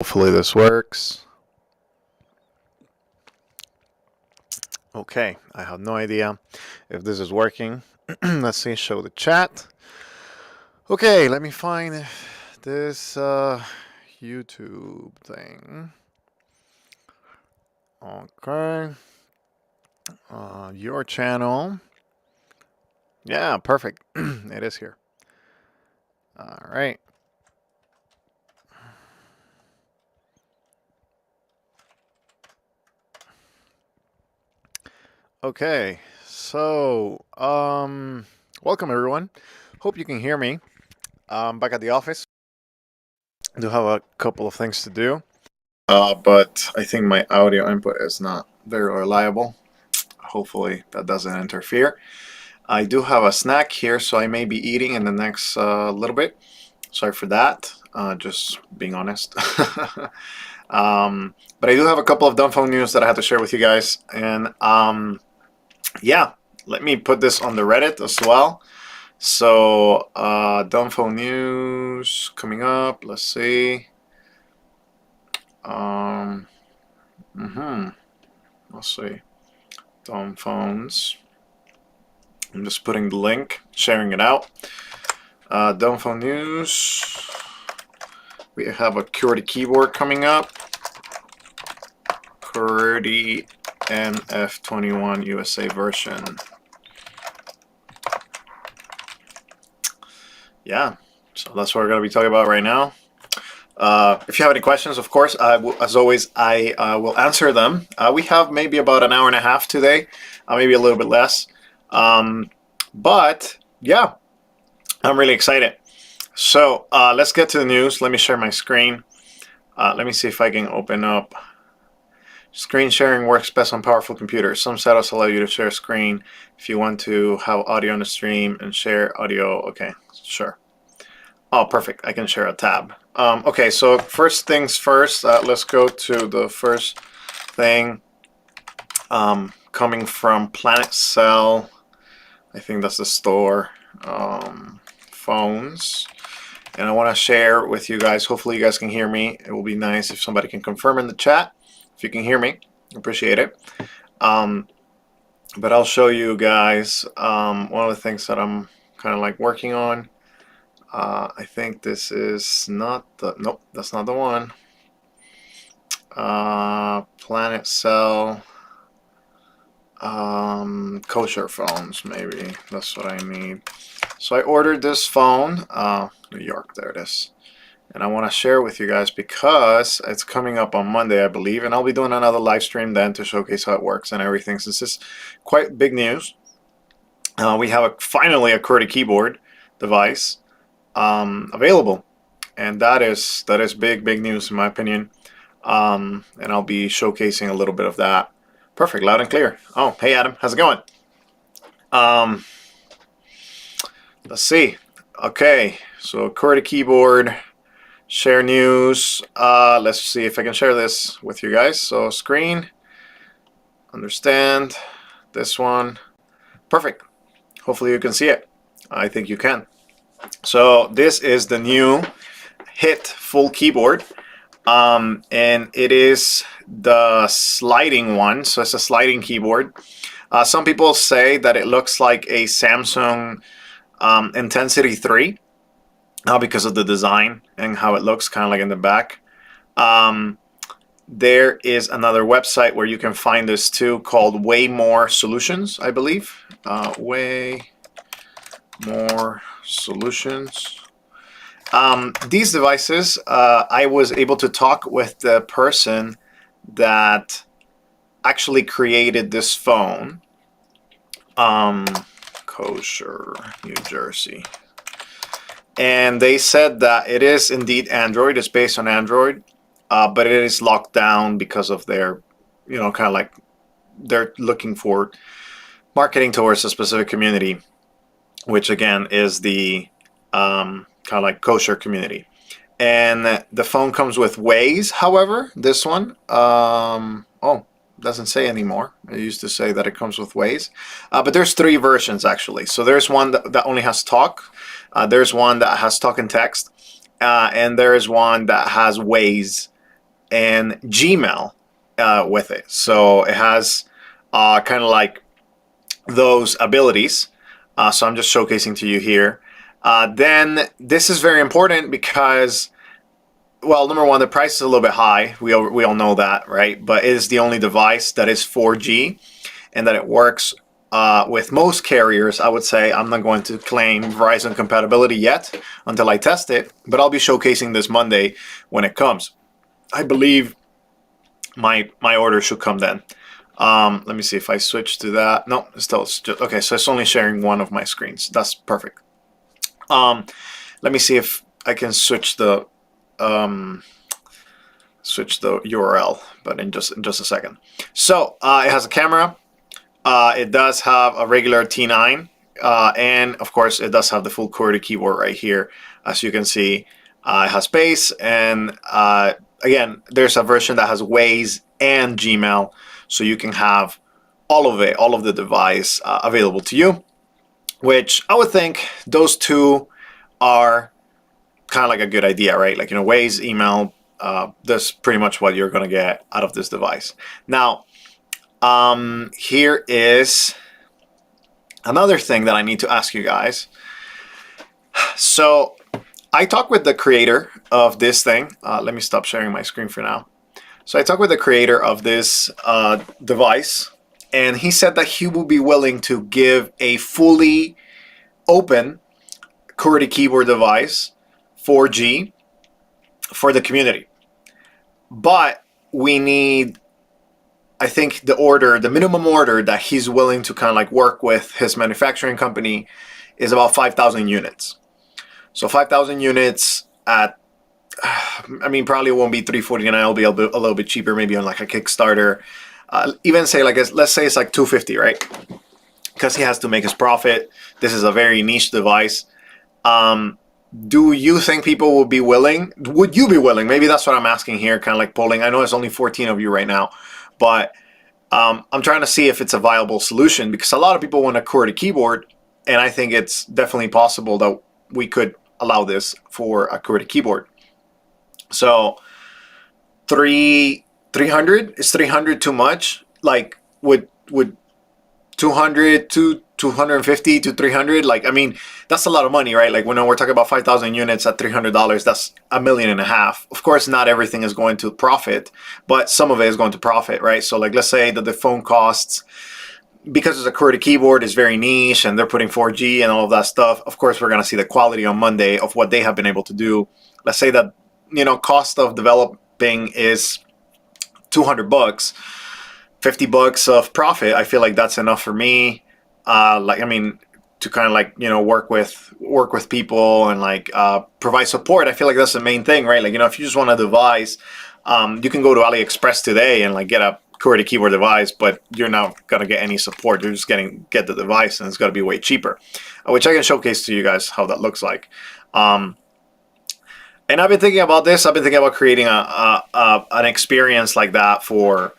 Hopefully this works. Okay, I have no idea if this is working. Let's see, show the chat. Okay, let me find this YouTube thing. Okay. Your channel. Yeah, perfect. It is here. All right. Okay, so welcome everyone. Hope you can hear me. I'm back at the office. I do have a couple of things to do, but I think my audio input is not very reliable. Hopefully that doesn't interfere. I do have a snack here, so I may be eating in the next little bit. Sorry for that, just being honest. But I do have a couple of Dumbphone news that I had to share with you guys, and yeah, let me put this on the Reddit as well. So Dumbphone news coming up. Let's see. Let's see. Dumbphones. I'm just putting the link, sharing it out. Dumbphone news. We have a QWERTY keyboard coming up. QWERTY and F21 USA version. Yeah, so that's what we're going to be talking about right now. If you have any questions, of course, as always, I will answer them. We have maybe about an hour and a half today, maybe a little bit less. But yeah, I'm really excited. So let's get to the news. Let me share my screen. Let me see if I can open up. Screen sharing works best on powerful computers. Some setups allow you to share screen if you want to have audio on the stream and share audio. Okay, sure. Oh, perfect. I can share a tab. Okay, so first things first, let's go to the first thing coming from Planet Cell. I think that's the store. Phones. And I want to share with you guys. Hopefully you guys can hear me. It will be nice if somebody can confirm in the chat if you can hear me. Appreciate it. But I'll show you guys one of the things that I'm kind of like working on. I think this is not the, nope, that's not the one. Planet Cell, kosher phones, maybe. That's what I need. So I ordered this phone, New York, there it is. And I want to share with you guys because it's coming up on Monday, I believe. And I'll be doing another live stream then to showcase how it works and everything. Since this is quite big news. We have finally a QWERTY keyboard device available. And that is big news in my opinion. And I'll be showcasing a little bit of that. Perfect, loud and clear. Oh, hey Adam, how's it going? Let's see. Okay, so QWERTY keyboard. Share news. Let's see if I can share this with you guys. So screen, understand, this one. Perfect. Hopefully you can see it. I think you can. So this is the new HIT full keyboard. And it is the sliding one. So it's a sliding keyboard. Some people say that it looks like a Samsung Intensity 3. Because of the design and how it looks kind of like in the back. There is another website where you can find this too called Way More Solutions, I believe. Way More Solutions. These devices, I was able to talk with the person that actually created this phone. Kosher, New Jersey. And they said that it is indeed Android. It's based on Android, but it is locked down because of their, you know, kind of like they're looking for marketing towards a specific community, which again is the kind of like kosher community. And the phone comes with Waze, however, this one, oh, doesn't say anymore. It used to say that it comes with Waze, but there's 3 versions actually. So there's one that only has talk. There's one that has talk and text, and there is one that has Waze and Gmail with it. So it has kind of like those abilities. So I'm just showcasing to you here. Then this is very important because, well, number one, the price is a little bit high. We all know that, right? But it is the only device that is 4G and that it works with most carriers. I would say I'm not going to claim Verizon compatibility yet until I test it, but I'll be showcasing this Monday when it comes. I believe my order should come then. Let me see if I switch to that. No, it's still just, okay. So it's only sharing one of my screens. That's perfect. Let me see if I can switch the URL, but in just a second. So it has a camera. It does have a regular T9, and of course it does have the full QWERTY keyboard right here. As you can see, it has space, and again, there's a version that has Waze and Gmail, so you can have all of it, all of the device available to you, which I would think those two are kind of like a good idea, right? Like, you know, Waze, email, that's pretty much what you're going to get out of this device. Now, here is another thing that I need to ask you guys. So I talked with the creator of this thing. Let me stop sharing my screen for now. So I talked with the creator of this device, and he said that he will be willing to give a fully open QWERTY keyboard device, 4G, for the community. But we need, I think, the minimum order that he's willing to kind of like work with his manufacturing company is about 5,000 units. So 5,000 units at, I mean, probably won't be $349. It'll be a little bit cheaper, maybe on like a Kickstarter. Even say like, let's say it's like $250, right? Because he has to make his profit. This is a very niche device. Do you think people will be willing? Would you be willing? Maybe that's what I'm asking here, kind of like polling. I know it's only 14 of you right now, but I'm trying to see if it's a viable solution, because a lot of people want a QWERTY keyboard, and I think it's definitely possible that we could allow this for a QWERTY keyboard. So 300, is 300 too much? Like would 200 to 250 to 300, like, I mean, that's a lot of money, right? Like when we're talking about 5,000 units at $300, that's $1.5 million. Of course, not everything is going to profit, but some of it is going to profit, right? So like, let's say that the phone costs, because it's a QWERTY keyboard, is very niche, and they're putting 4G and all of that stuff. Of course, we're going to see the quality on Monday of what they have been able to do. Let's say that, you know, cost of developing is $200, $50 of profit. I feel like that's enough for me. Like, I mean, to kind of like, you know, work with people and like provide support. I feel like that's the main thing, right? Like, you know, if you just want a device, you can go to AliExpress today and like get a QWERTY keyboard device, but you're not gonna get any support. You're just get the device, and it's gonna be way cheaper, which I can showcase to you guys how that looks like. And I've been thinking about this. I've been thinking about creating an experience like that for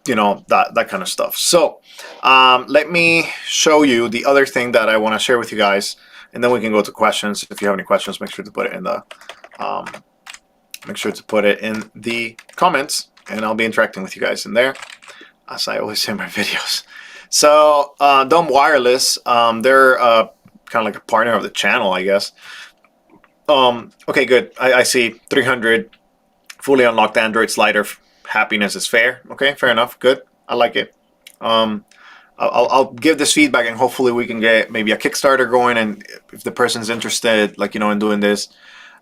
you know, that kind of stuff. So let me show you the other thing that I want to share with you guys, and then we can go to questions. If you have any questions, make sure to put it in the comments, and I'll be interacting with you guys in there, as I always say in my videos. So Dumb Wireless, they're kind of like a partner of the channel, I guess. Okay, good. I see 300 fully unlocked Android slider. Happiness is fair. Okay, fair enough. Good. I like it. I'll give this feedback, and hopefully we can get maybe a Kickstarter going, and if the person's interested, like, you know, in doing this,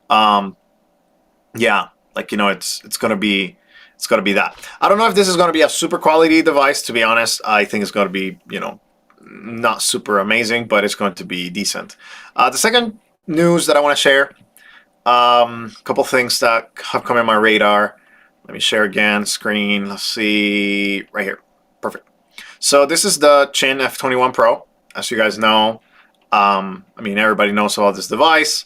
yeah, like, you know, it's gonna be that. I don't know if this is gonna be a super quality device, to be honest. I think it's gonna be, you know, not super amazing, but it's going to be decent. The second news that I want to share, a couple things that have come in my radar. Let me share again screen. Let's see right here. Perfect. So this is the Chin F21 Pro. As you guys know, I mean, everybody knows about this device.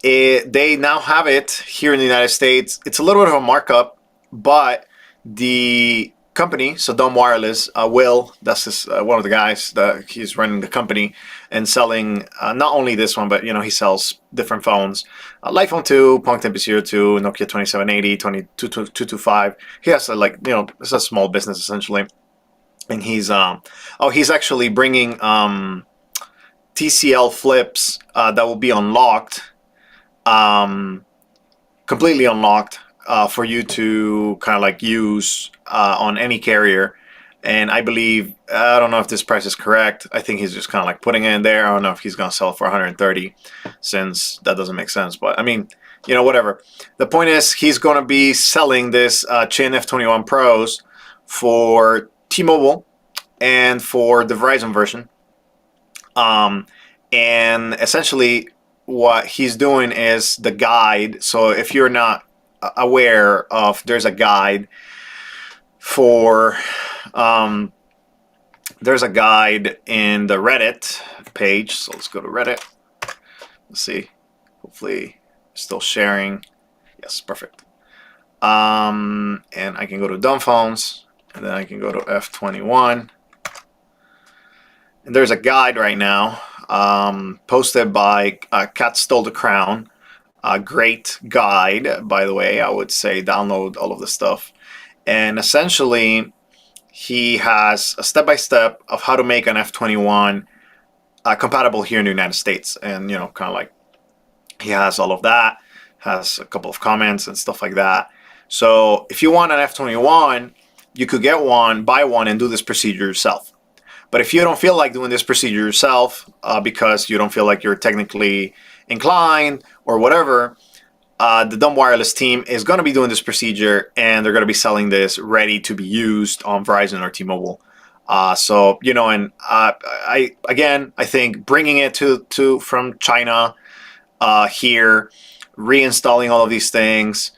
They now have it here in the United States. It's a little bit of a markup, but the company, so Dumb Wireless, Will, that's his, one of the guys that he's running the company and selling not only this one, but he sells different phones. iPhone 2, Punkt MP02, Nokia 2780, 225. He has it's a small business essentially, and he's he's actually bringing TCL flips that will be unlocked, completely unlocked. For you to kind of like use on any carrier. And I believe, I don't know if this price is correct. I think he's just kind of like putting it in there. I don't know if he's going to sell it for 130, since that doesn't make sense. But I mean, whatever. The point is, he's going to be selling this Chin F21 Pros for T-Mobile and for the Verizon version. And essentially what he's doing is the guide. So if you're not aware of, there's a guide for there's a guide in the Reddit page. So let's go to Reddit. Let's see, hopefully still sharing. Yes, perfect. And I can go to Dumbphones, and then I can go to F21, and there's a guide right now posted by Cat Stole the Crown. A great guide, by the way. I would say download all of the stuff. And essentially, he has a step-by-step of how to make an F21 compatible here in the United States. And, kind of like, he has all of that, has a couple of comments and stuff like that. So if you want an F21, you could get one, buy one, and do this procedure yourself. But if you don't feel like doing this procedure yourself because you don't feel like you're technically inclined or whatever, the Dumb Wireless team is going to be doing this procedure, and they're going to be selling this ready to be used on Verizon or T-Mobile. So and I think bringing it to from China here, reinstalling all of these things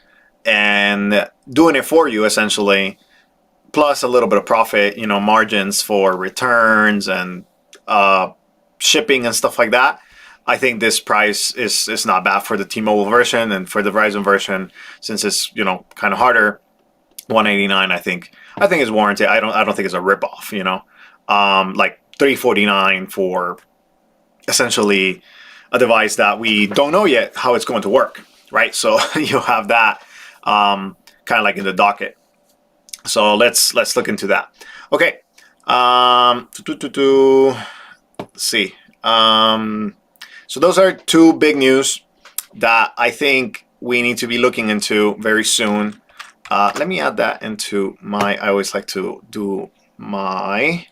and doing it for you essentially, plus a little bit of profit, margins for returns and shipping and stuff like that. I think this price is not bad for the T-Mobile version, and for the Verizon version, since it's kind of harder, $189 I think is warranted. I don't think it's a ripoff. Like $349 for essentially a device that we don't know yet how it's going to work, right? So you have that kind of like in the docket. So let's look into that. Okay. Let's see. So those are two big news that I think we need to be looking into very soon. Let me add that into my, I always like to do my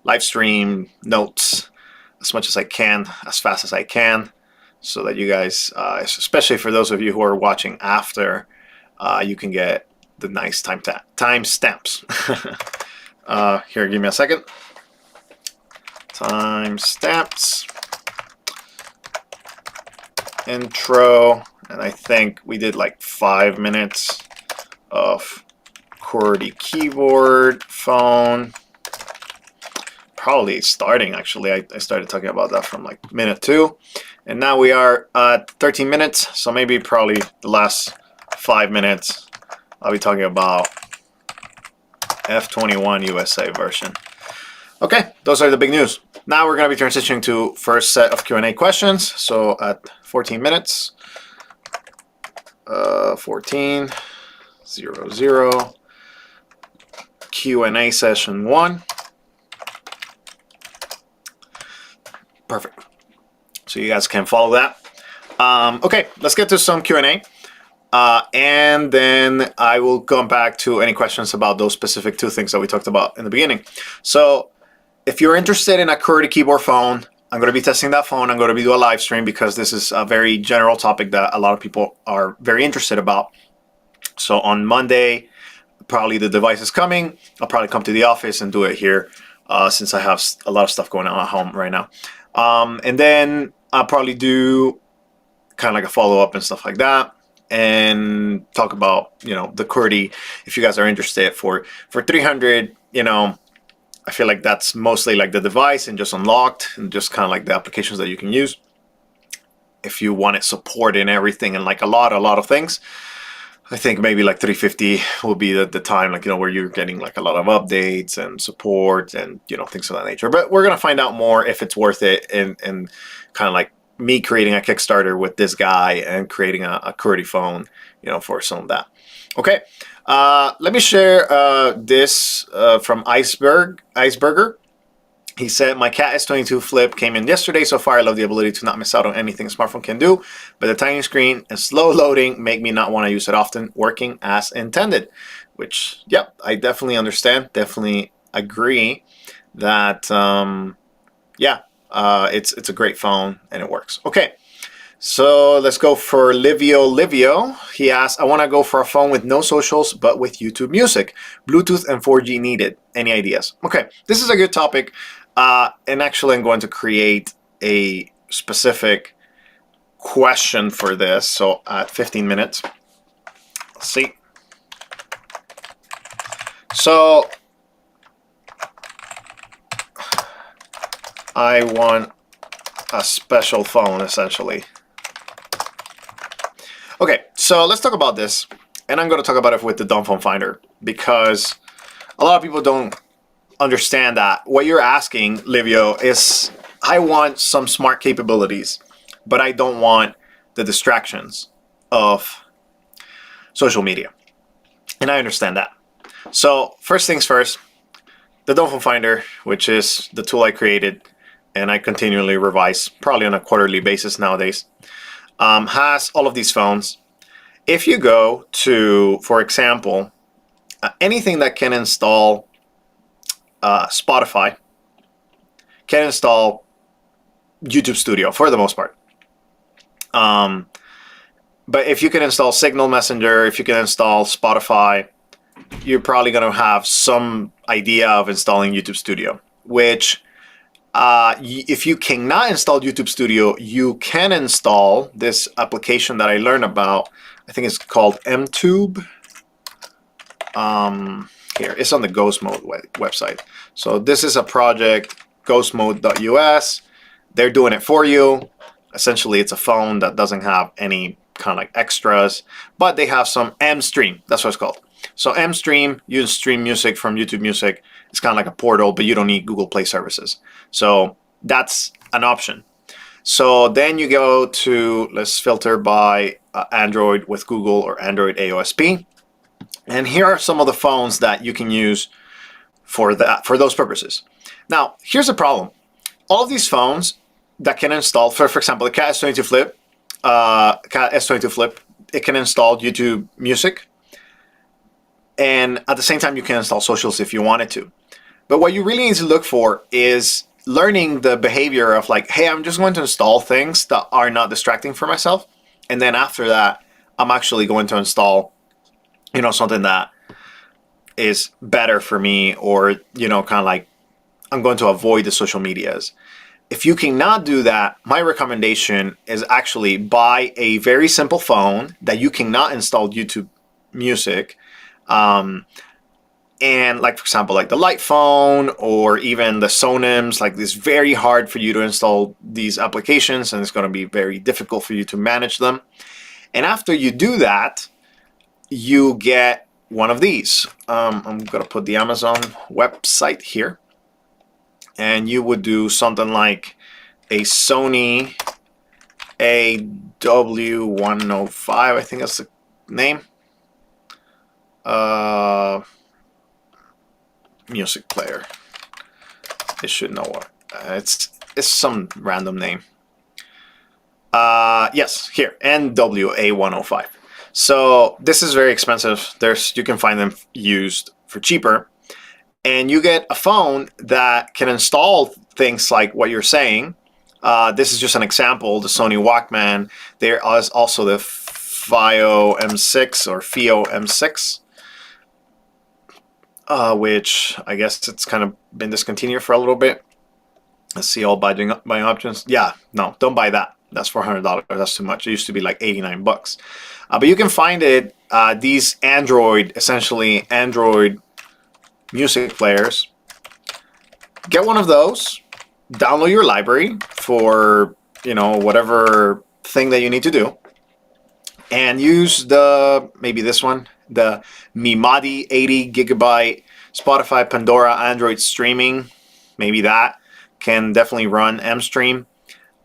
live stream notes as much as I can, as fast as I can, so that you guys, especially for those of you who are watching after, you can get the nice time stamps. Here, give me a second. Time stamps. Intro, and I think we did like 5 minutes of QWERTY keyboard, phone. Probably starting, actually. I started talking about that from like minute 2, and now we are at 13 minutes, so maybe probably the last 5 minutes I'll be talking about F21 USA version. Okay, those are the big news. Now we're going to be transitioning to first set of Q&A questions. So at 14 minutes, 14:00, Q&A session 1. Perfect. So you guys can follow that. Okay, let's get to some Q&A. And then I will come back to any questions about those specific two things that we talked about in the beginning. So if you're interested in a QWERTY keyboard phone, I'm going to be testing that phone. I'm going to be doing a live stream because this is a very general topic that a lot of people are very interested about. So on Monday, probably the device is coming. I'll probably come to the office and do it here since I have a lot of stuff going on at home right now. And then I'll probably do kind of like a follow-up and stuff like that, and talk about, the QWERTY. If you guys are interested for 300, I feel like that's mostly like the device and just unlocked and just kind of like the applications that you can use. If you want it support in everything and like a lot of things, I think maybe like 350 will be the time, like, you know, where you're getting like a lot of updates and support and, you know, things of that nature. But we're going to find out more if it's worth it, and kind of like me creating a Kickstarter with this guy and creating a QWERTY phone, you know, for some of that. Okay. Let me share this from Iceberger. He said, my Cat S22 Flip came in yesterday. So far, I love the ability to not miss out on anything a smartphone can do, but the tiny screen and slow loading make me not want to use it often, working as intended. Which, yep, I definitely understand. Definitely agree that, yeah, it's a great phone and it works. Okay. So let's go for Livio. He asked, I want to go for a phone with no socials, but with YouTube music, Bluetooth and 4G needed. Any ideas? Okay, this is a good topic. And actually, I'm going to create a specific question for this. So at 15 minutes, let's see. So I want a special phone, essentially. Okay, so let's talk about this, and I'm going to talk about it with the Dumbphone Finder, because a lot of people don't understand that what you're asking, Livio, is I want some smart capabilities, but I don't want the distractions of social media, and I understand that. So first things first, the Dumbphone Finder, which is the tool I created and I continually revise, probably on a quarterly basis nowadays, has all of these phones. If you go to, for example, anything that can install Spotify, can install YouTube Studio for the most part. But if you can install Signal Messenger, if you can install Spotify, you're probably going to have some idea of installing YouTube Studio, which if you cannot install YouTube Studio, you can install this application that I learned about. I think it's called MTube. Here, it's on the Ghost Mode website. So this is a project, ghostmode.us. They're doing it for you. Essentially, it's a phone that doesn't have any kind of like extras, but they have some M-Stream. That's what it's called. So M-Stream, you stream music from YouTube Music. It's kind of like a portal, but you don't need Google Play services. So that's an option. So then you go to, let's filter by Android with Google or Android AOSP. And here are some of the phones that you can use for those purposes. Now, here's the problem. All of these phones that can install, for example, the Cat S22 Flip, it can install YouTube Music. And at the same time, you can install socials if you wanted to. But what you really need to look for is learning the behavior of like, hey, I'm just going to install things that are not distracting for myself. And then after that, I'm actually going to install, you know, something that is better for me, or, you know, kind of like I'm going to avoid the social medias. If you cannot do that, my recommendation is actually buy a very simple phone that you cannot install YouTube Music. And like, for example, like the Light phone or even the Sonims, like it's very hard for you to install these applications, and it's going to be very difficult for you to manage them. And after you do that, you get one of these. I'm going to put the Amazon website here. And you would do something like a Sony AW105, I think that's the name. Music player. It should know what. It's some random name. Yes, here, NWA105. So this is very expensive. You can find them used for cheaper. And you get a phone that can install things like what you're saying. This is just an example, the Sony Walkman. There is also the FIO M6 or FIO M6. Which I guess it's kind of been discontinued for a little bit. Let's see all buying options. Yeah, no, don't buy that. That's $400. That's too much. It used to be like 89 bucks. But you can find it, these essentially Android music players. Get one of those, download your library for, you know, whatever thing that you need to do. and use maybe this one, the Mimadi 80 gigabyte Spotify Pandora Android streaming. Maybe that can definitely run MStream.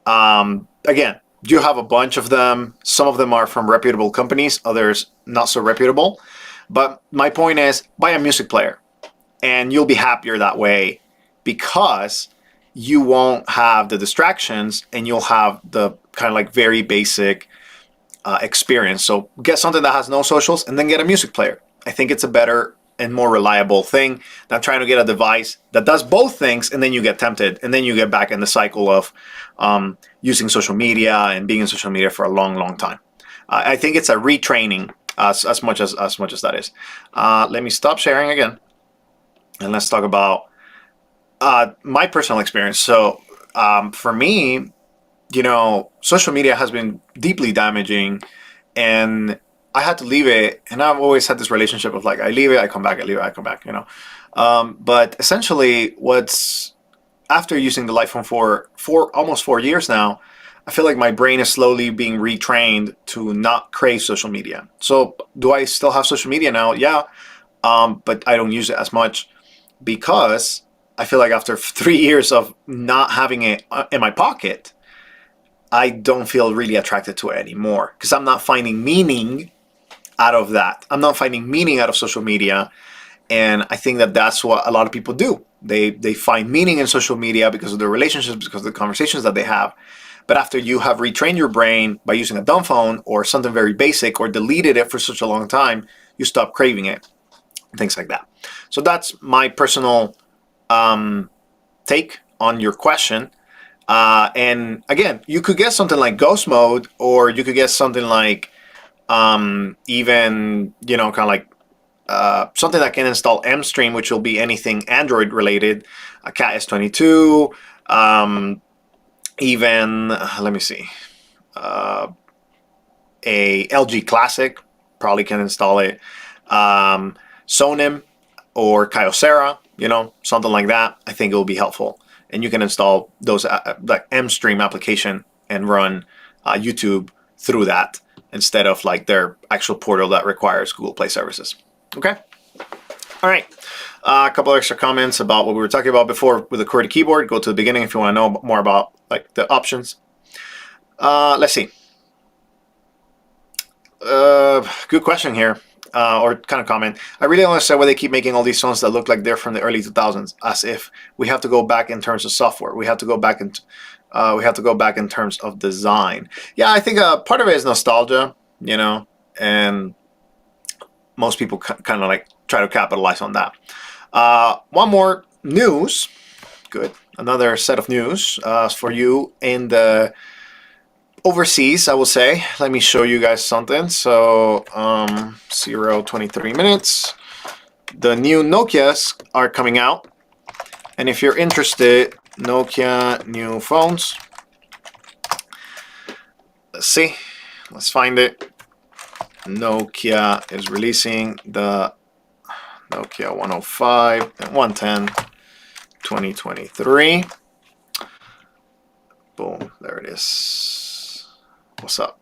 Again, you have a bunch of them. Some of them are from reputable companies, others not so reputable. But my point is, buy a music player, and you'll be happier that way because you won't have the distractions and you'll have the kind of like very basic experience. So get something that has no socials and then get a music player. I think it's a better and more reliable thing than trying to get a device that does both things and then you get tempted and then you get back in the cycle of using social media and being in social media for a long time. I think it's a retraining as much as that is. Let me stop sharing again and let's talk about my personal experience. So for me, you know, social media has been deeply damaging, and I had to leave it. And I've always had this relationship of like, I leave it, I come back, I leave it, I come back, you know. But essentially, after using the iPhone for almost 4 years now, I feel like my brain is slowly being retrained to not crave social media. So do I still have social media now? Yeah, but I don't use it as much because I feel like after 3 years of not having it in my pocket, I don't feel really attracted to it anymore because I'm not finding meaning out of that. I'm not finding meaning out of social media. And I think that that's what a lot of people do. They find meaning in social media because of their relationships, because of the conversations that they have. But after you have retrained your brain by using a dumb phone or something very basic or deleted it for such a long time, you stop craving it. Things like that. So that's my personal take on your question. And again, you could get something like Ghost Mode, or you could get something like even, you know, kind of like something that can install MStream, which will be anything Android related, a Cat S22, even, let me see, a LG Classic, probably can install it, Sonim or Kyocera, you know, something like that. I think it will be helpful. And you can install those like MStream application and run YouTube through that instead of like their actual portal that requires Google Play services. Okay. All right. A couple extra comments about what we were talking about before with the QWERTY keyboard. Go to the beginning if you want to know more about like the options. Let's see. Good question here. Or kind of comment. I really don't understand why they keep making all these phones that look like they're from the early 2000s, as if we have to go back in terms of software. We have to go back in terms of design. Yeah, I think part of it is nostalgia, you know, and most people kind of like try to capitalize on that. One more news. Good. Another set of news for you in the overseas, I will say. Let me show you guys something. So 0:23 minutes. The new Nokias are coming out, and if you're interested, Nokia new phones. Let's see. Let's find it. Nokia is releasing the Nokia 105 and 110 2023. Boom, there it is. What's up?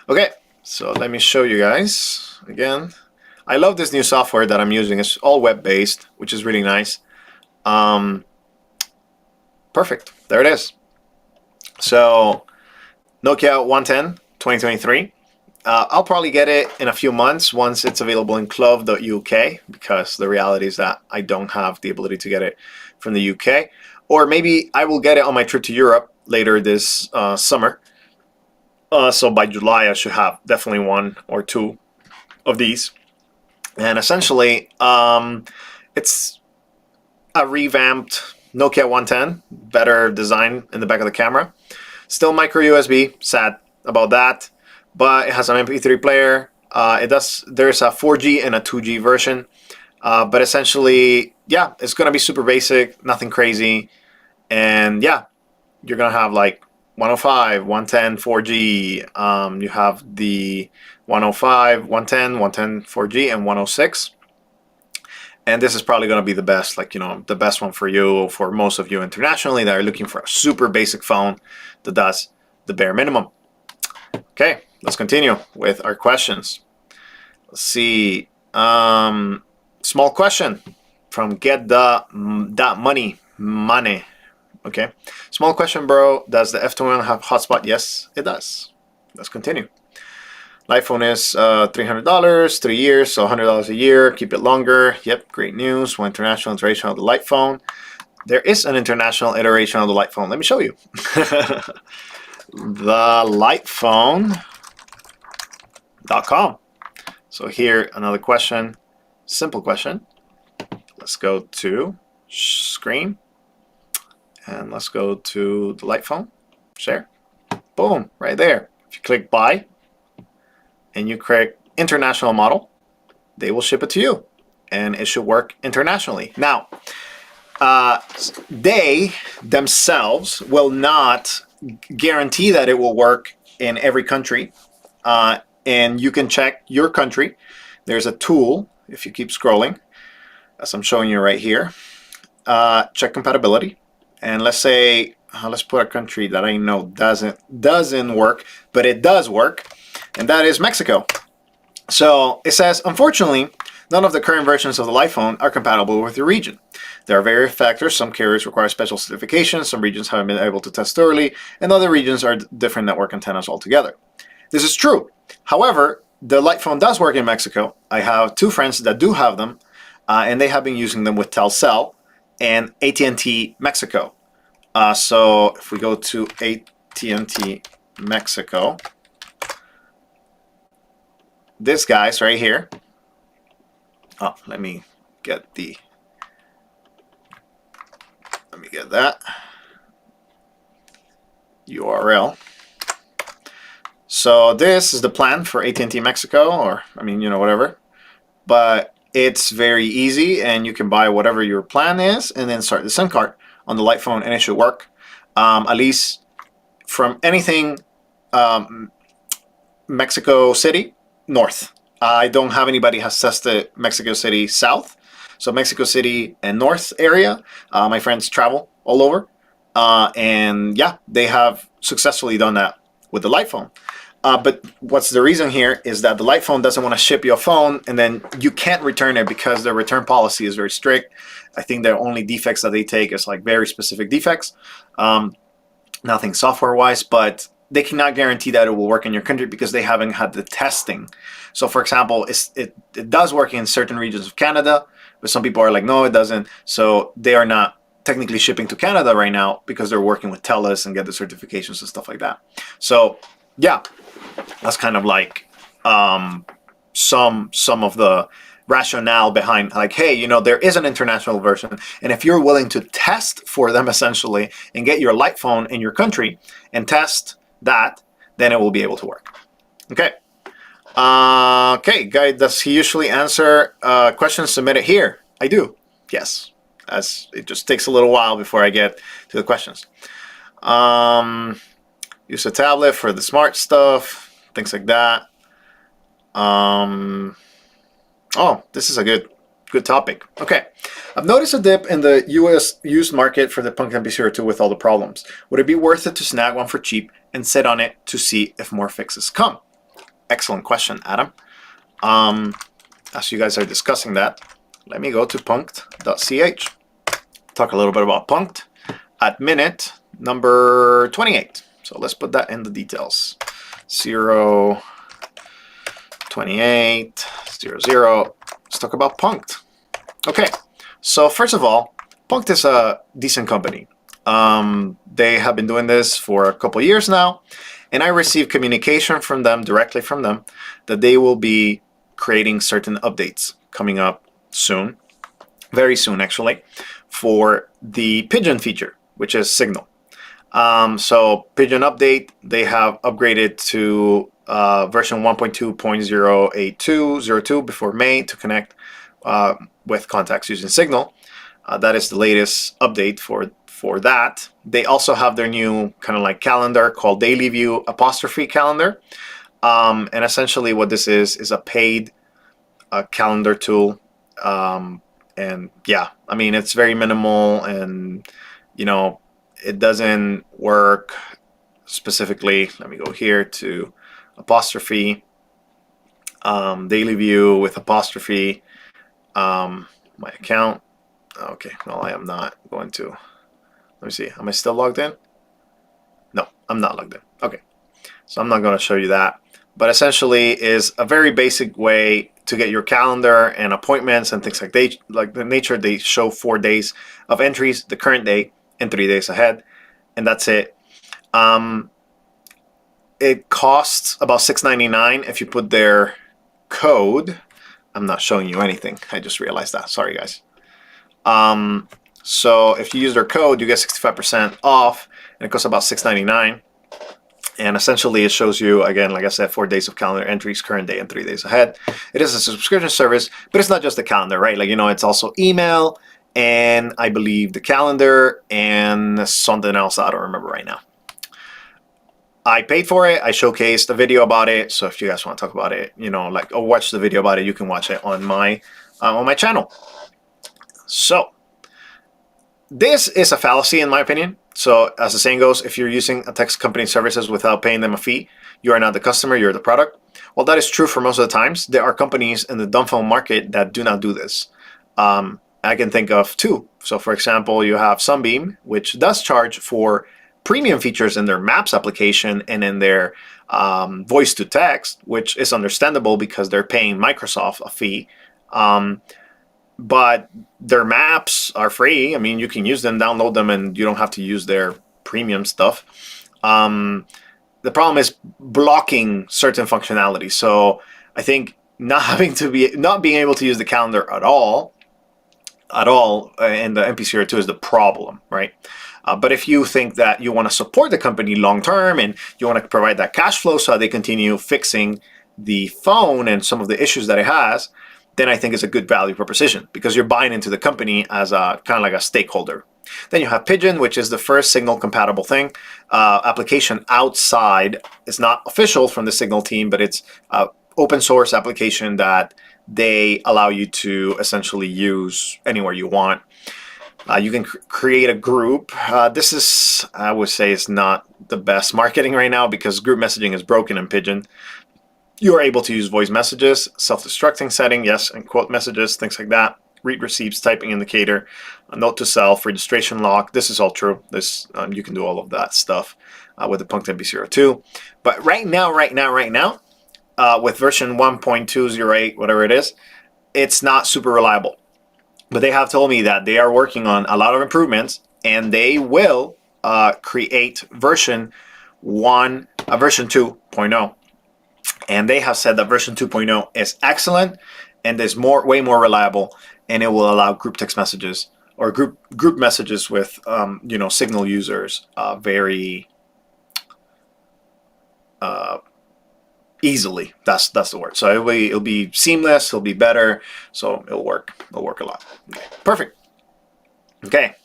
Okay, so let me show you guys again. I love this new software that I'm using. It's all web-based, which is really nice. Perfect. There it is. So Nokia 110 2023. I'll probably get it in a few months once it's available in club.uk, because the reality is that I don't have the ability to get it from the UK. Or maybe I will get it on my trip to Europe later this summer. So by July, I should have definitely 1 or 2 of these. And essentially, it's a revamped Nokia 110, better design in the back of the camera. Still micro USB, sad about that, but it has an MP3 player. There's a 4G and a 2G version, but essentially, yeah, it's gonna be super basic, nothing crazy, and yeah, you're gonna have like 105, 110, 4G. You have the 105, 110, 110, 4G, and 106. And this is probably going to be the best, like, you know, the best one for you, for most of you internationally that are looking for a super basic phone that does the bare minimum. Okay, let's continue with our questions. Let's see. Small question from Get the Money. Okay. Small question, bro. Does the F21 have hotspot? Yes, it does. Let's continue. Light phone is $300, 3 years, so $100 a year. Keep it longer. Yep, great news. One international iteration of the light phone. There is an international iteration of the light phone. Let me show you. The lightphone.com. So here, another question. Simple question. Let's go to screen. And let's go to the light phone. Share. Boom, right there. If you click buy and you click international model, they will ship it to you. And it should work internationally. Now, they themselves will not guarantee that it will work in every country. And you can check your country. There's a tool, if you keep scrolling, as I'm showing you right here. Check compatibility. And let's say, let's put a country that I know doesn't work, but it does work, and that is Mexico. So it says, unfortunately, none of the current versions of the light phone are compatible with your region. There are various factors. Some carriers require special certifications, some regions haven't been able to test thoroughly, and other regions are different network antennas altogether. This is true. However, the light phone does work in Mexico. I have 2 friends that do have them, and they have been using them with Telcel and AT&T Mexico. So if we go to AT&T Mexico, this guy's right here. Oh, let me get that URL. So this is the plan for AT&T Mexico, or I mean, you know, whatever. But it's very easy, and you can buy whatever your plan is, and then start the SIM card on the light phone, and it should work. At least from anything Mexico City north. I don't have anybody has tested Mexico City south. So Mexico City and north area, my friends travel all over. And yeah, they have successfully done that with the light phone. But what's the reason here is that the light phone doesn't want to ship you a phone, and then you can't return it because the return policy is very strict. I think the only defects that they take is like very specific defects, nothing software-wise, but they cannot guarantee that it will work in your country because they haven't had the testing. So for example, it does work in certain regions of Canada, but some people are like, no, it doesn't. So they are not technically shipping to Canada right now because they're working with TELUS and get the certifications and stuff like that. So yeah, that's kind of like some of the rationale behind, like, hey, you know, there is an international version, and if you're willing to test for them essentially and get your light phone in your country and test that, then it will be able to work. Okay. Okay, guy, does he usually answer questions submitted here? I do. Yes. As it just takes a little while before I get to the questions. Use a tablet for the smart stuff, things like that. Oh, this is a good topic. Okay. I've noticed a dip in the US used market for the Punkt MP02 with all the problems. Would it be worth it to snag one for cheap and sit on it to see if more fixes come? Excellent question, Adam. As you guys are discussing that, let me go to punkt.ch. Talk a little bit about Punkt at minute number 28. So let's put that in the details. 028 00. Let's talk about Punkt. Okay, so first of all, Punkt is a decent company. They have been doing this for a couple years now, and I received communication from them, directly from them, that they will be creating certain updates coming up soon, very soon actually, for the Pigeon feature, which is Signal. So Pigeon update, they have upgraded to version 1.2.08202 before May to connect with contacts using Signal. That is the latest update for that. They also have their new kind of like calendar called Daily View apostrophe calendar. And essentially what this is a paid calendar tool. And yeah, I mean, it's very minimal, and you know, it doesn't work specifically. Let me go here to apostrophe, daily view with apostrophe, my account. Okay, no, I am not going to. Let me see. Am I still logged in? No, I'm not logged in. Okay, so I'm not going to show you that. But essentially is a very basic way to get your calendar and appointments and things like the nature. They show 4 days of entries, the current day, and 3 days ahead, and that's it. It costs about $6.99 if you put their code. I'm not showing you anything. I just realized that. Sorry, guys. So if you use their code, you get 65% off, and it costs about $6.99. And essentially, it shows you, again, like I said, 4 days of calendar entries, current day, and 3 days ahead. It is a subscription service, but it's not just the calendar, right? Like, it's also email, and I believe the calendar, and something else I don't remember right now. I paid for it. I showcased a video about it. So if you guys want to talk about it, or watch the video about it, you can watch it on my channel. So this is a fallacy, in my opinion. So as the saying goes, if you're using a text company services without paying them a fee, you are not the customer, you're the product. Well, that is true for most of the times. There are companies in the dumbphone market that do not do this. I can think of two. So for example, you have Sunbeam, which does charge for premium features in their Maps application and in their voice to text, which is understandable because they're paying Microsoft a fee. But their maps are free. I mean, you can use them, download them, and you don't have to use their premium stuff. The problem is blocking certain functionality. So I think not being able to use the calendar at all in the MP02 is the problem, right? But if you think that you want to support the company long term and you want to provide that cash flow so they continue fixing the phone and some of the issues that it has, then I think it's a good value proposition because you're buying into the company as a kind of like a stakeholder. Then you have Pigeon, which is the first Signal compatible thing. Application outside is not official from the Signal team, but it's open source application that they allow you to essentially use anywhere you want. You can create a group. This is, I would say, is not the best marketing right now because group messaging is broken in Pigeon. You are able to use voice messages, self-destructing setting, yes, and quote messages, things like that. Read receipts, typing indicator, a note to self, registration lock. This is all true. This you can do all of that stuff with the Punkt MP02. But right now, with version 1.208, whatever it is, it's not super reliable. But they have told me that they are working on a lot of improvements, and they will create version 2.0. And they have said that version 2.0 is excellent and is way more reliable, and it will allow group text messages or group messages with Signal users very easily. That's the word. So it'll be seamless. It'll be better. So it'll work. It'll work a lot. Okay. Perfect. Okay.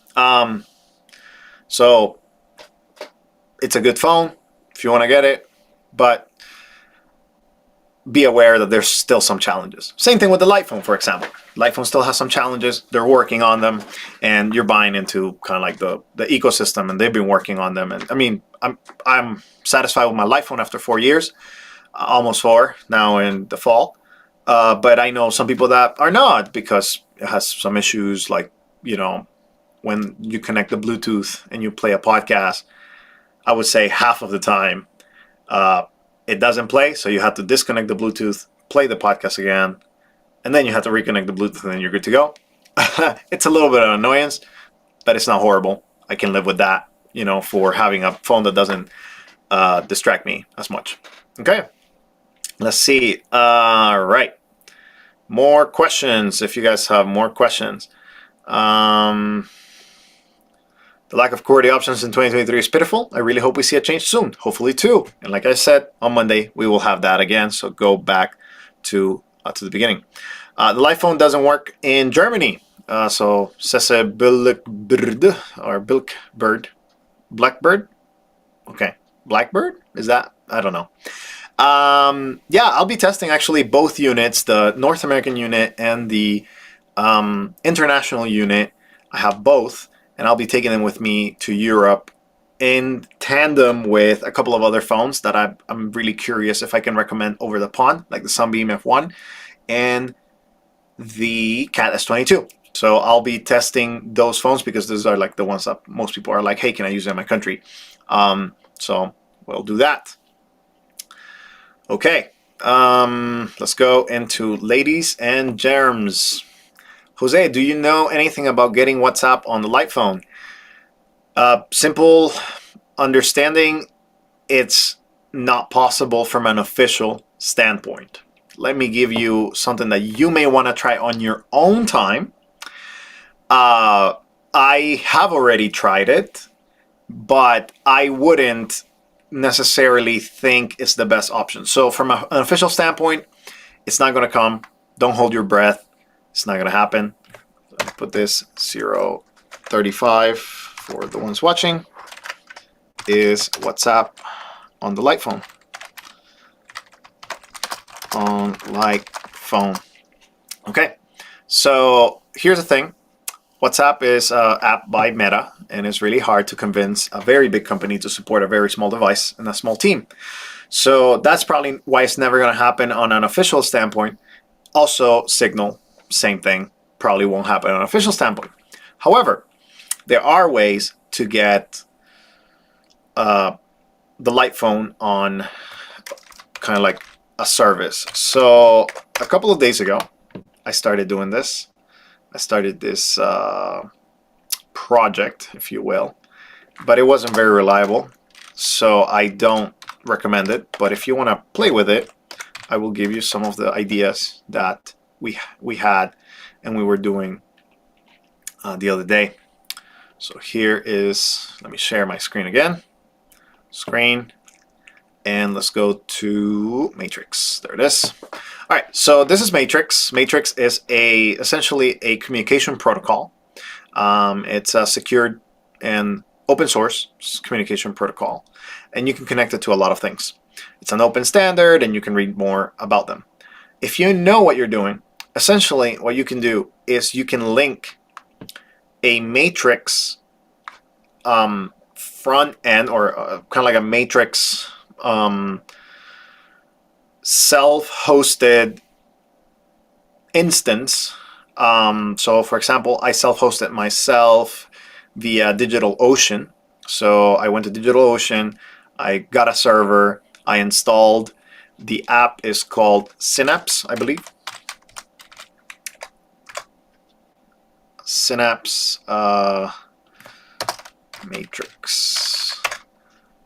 So it's a good phone if you want to get it, but be aware that there's still some challenges. Same thing with the Light phone, for example. Light phone still has some challenges. They're working on them, and you're buying into kind of like the ecosystem, and they've been working on them. And I mean, I'm satisfied with my Light phone after 4 years, almost 4 now in the fall. But I know some people that are not because it has some issues, like when you connect the Bluetooth and you play a podcast. I would say half of the time. It doesn't play, so you have to disconnect the Bluetooth, play the podcast again, and then you have to reconnect the Bluetooth, and then you're good to go. It's a little bit of an annoyance, but it's not horrible. I can live with that, for having a phone that doesn't distract me as much. Okay, let's see. All right, more questions. If you guys have more questions. The lack of QWERTY options in 2023 is pitiful. I really hope we see a change soon, hopefully too. And like I said, on Monday, we will have that again. So go back to the beginning. The Light phone doesn't work in Germany. So Sese Bilkbird or Bilkbird. Blackbird? Okay. Blackbird? Is that? I don't know. Yeah, I'll be testing actually both units, the North American unit and the international unit. I have both. And I'll be taking them with me to Europe in tandem with a couple of other phones that I'm really curious if I can recommend over the pond, like the Sunbeam F1 and the Cat S22. So I'll be testing those phones because those are like the ones that most people are like, hey, can I use it in my country? So we'll do that. Okay, let's go into ladies and germs. Jose, do you know anything about getting WhatsApp on the light phone? Simple understanding, it's not possible from an official standpoint. Let me give you something that you may want to try on your own time. I have already tried it, but I wouldn't necessarily think it's the best option. So from an official standpoint, it's not going to come. Don't hold your breath. It's not going to happen. Let me put this 035 for the ones watching. Is WhatsApp on the light phone. On light phone. Okay, so here's the thing. WhatsApp is an app by Meta, and it's really hard to convince a very big company to support a very small device and a small team. So that's probably why it's never going to happen on an official standpoint. Also, Signal, same thing, probably won't happen on an official standpoint. However, there are ways to get the light phone on kind of like a service. So a couple of days ago, I started doing this. I started this project, if you will, but it wasn't very reliable, so I don't recommend it. But if you want to play with it, I will give you some of the ideas that we had and we were doing the other day. So here is, let me share my screen again. Screen, and let's go to Matrix. There it is. All right, so this is Matrix. Matrix is essentially a communication protocol. It's a secured and open source communication protocol, and you can connect it to a lot of things. It's an open standard, and you can read more about them. If you know what you're doing, essentially what you can do is you can link a Matrix front end, or kind of like a Matrix self-hosted instance. So for example, I self-hosted myself via DigitalOcean. So I went to DigitalOcean, I got a server, I installed. The app is called Synapse, I believe. Synapse Matrix.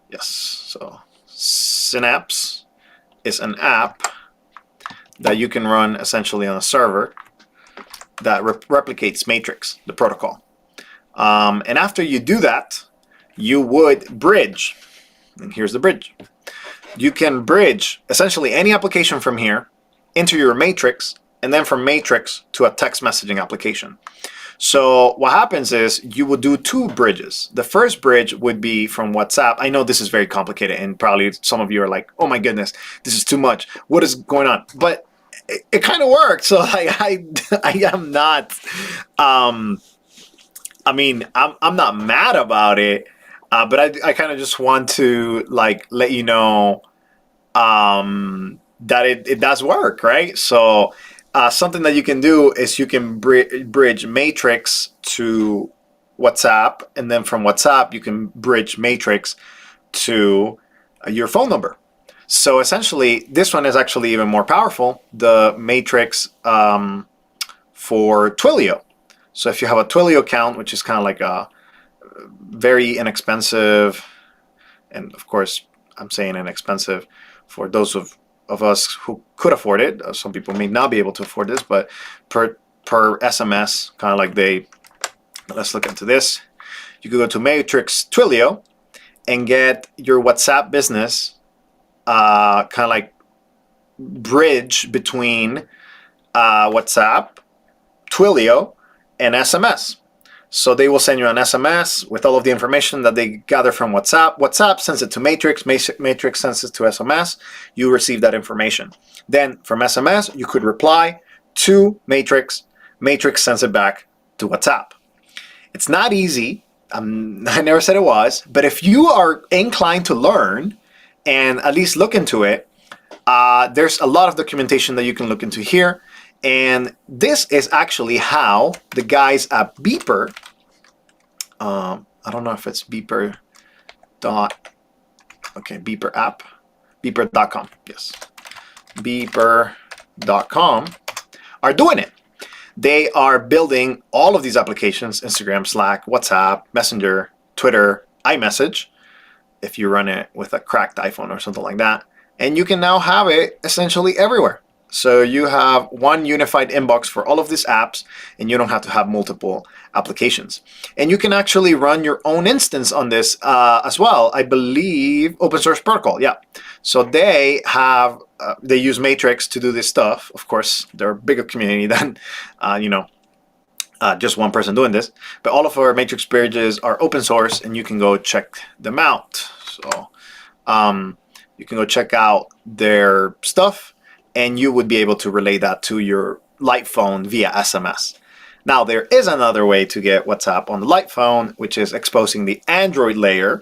Yes, so Synapse is an app that you can run essentially on a server that replicates Matrix, the protocol. And after you do that, you would bridge. And here's the bridge. You can bridge essentially any application from here into your Matrix, and then from Matrix to a text messaging application. So what happens is you will do two bridges. The first bridge would be from WhatsApp. I know this is very complicated, and probably some of you are like, oh my goodness, this is too much. What is going on? But it kind of worked. So I am not, I mean, I'm not mad about it, but I kind of just want to like let you know that it does work, right? So something that you can do is you can bridge Matrix to WhatsApp, and then from WhatsApp you can bridge Matrix to your phone number. So essentially, this one is actually even more powerful, the Matrix for Twilio. So if you have a Twilio account, which is kind of like a very inexpensive, and of course I'm saying inexpensive for those of us who could afford it. Some people may not be able to afford this, but per SMS, kind of like let's look into this. You could go to Matrix Twilio and get your WhatsApp business kind of like bridge between WhatsApp, Twilio, and SMS. So they will send you an SMS with all of the information that they gather from WhatsApp. WhatsApp sends it to Matrix. Matrix sends it to SMS. You receive that information. Then from SMS, you could reply to Matrix. Matrix sends it back to WhatsApp. It's not easy I never said it was, but if you are inclined to learn and at least look into it, there's a lot of documentation that you can look into here. And this is actually how the guys at Beeper, I don't know if it's Beeper Beeper app, beeper.com, yes, beeper.com are doing it. They are building all of these applications: Instagram, Slack, WhatsApp, Messenger, Twitter, iMessage, if you run it with a cracked iPhone or something like that. And you can now have it essentially everywhere. So you have one unified inbox for all of these apps, and you don't have to have multiple applications. And you can actually run your own instance on this as well. I believe Open Source Protocol, yeah. So they have, they use Matrix to do this stuff. Of course, they're a bigger community than, just one person doing this. But all of our Matrix bridges are open source, and you can go check them out. So you can go check out their stuff, and you would be able to relay that to your light phone via SMS. Now, there is another way to get WhatsApp on the light phone, which is exposing the Android layer,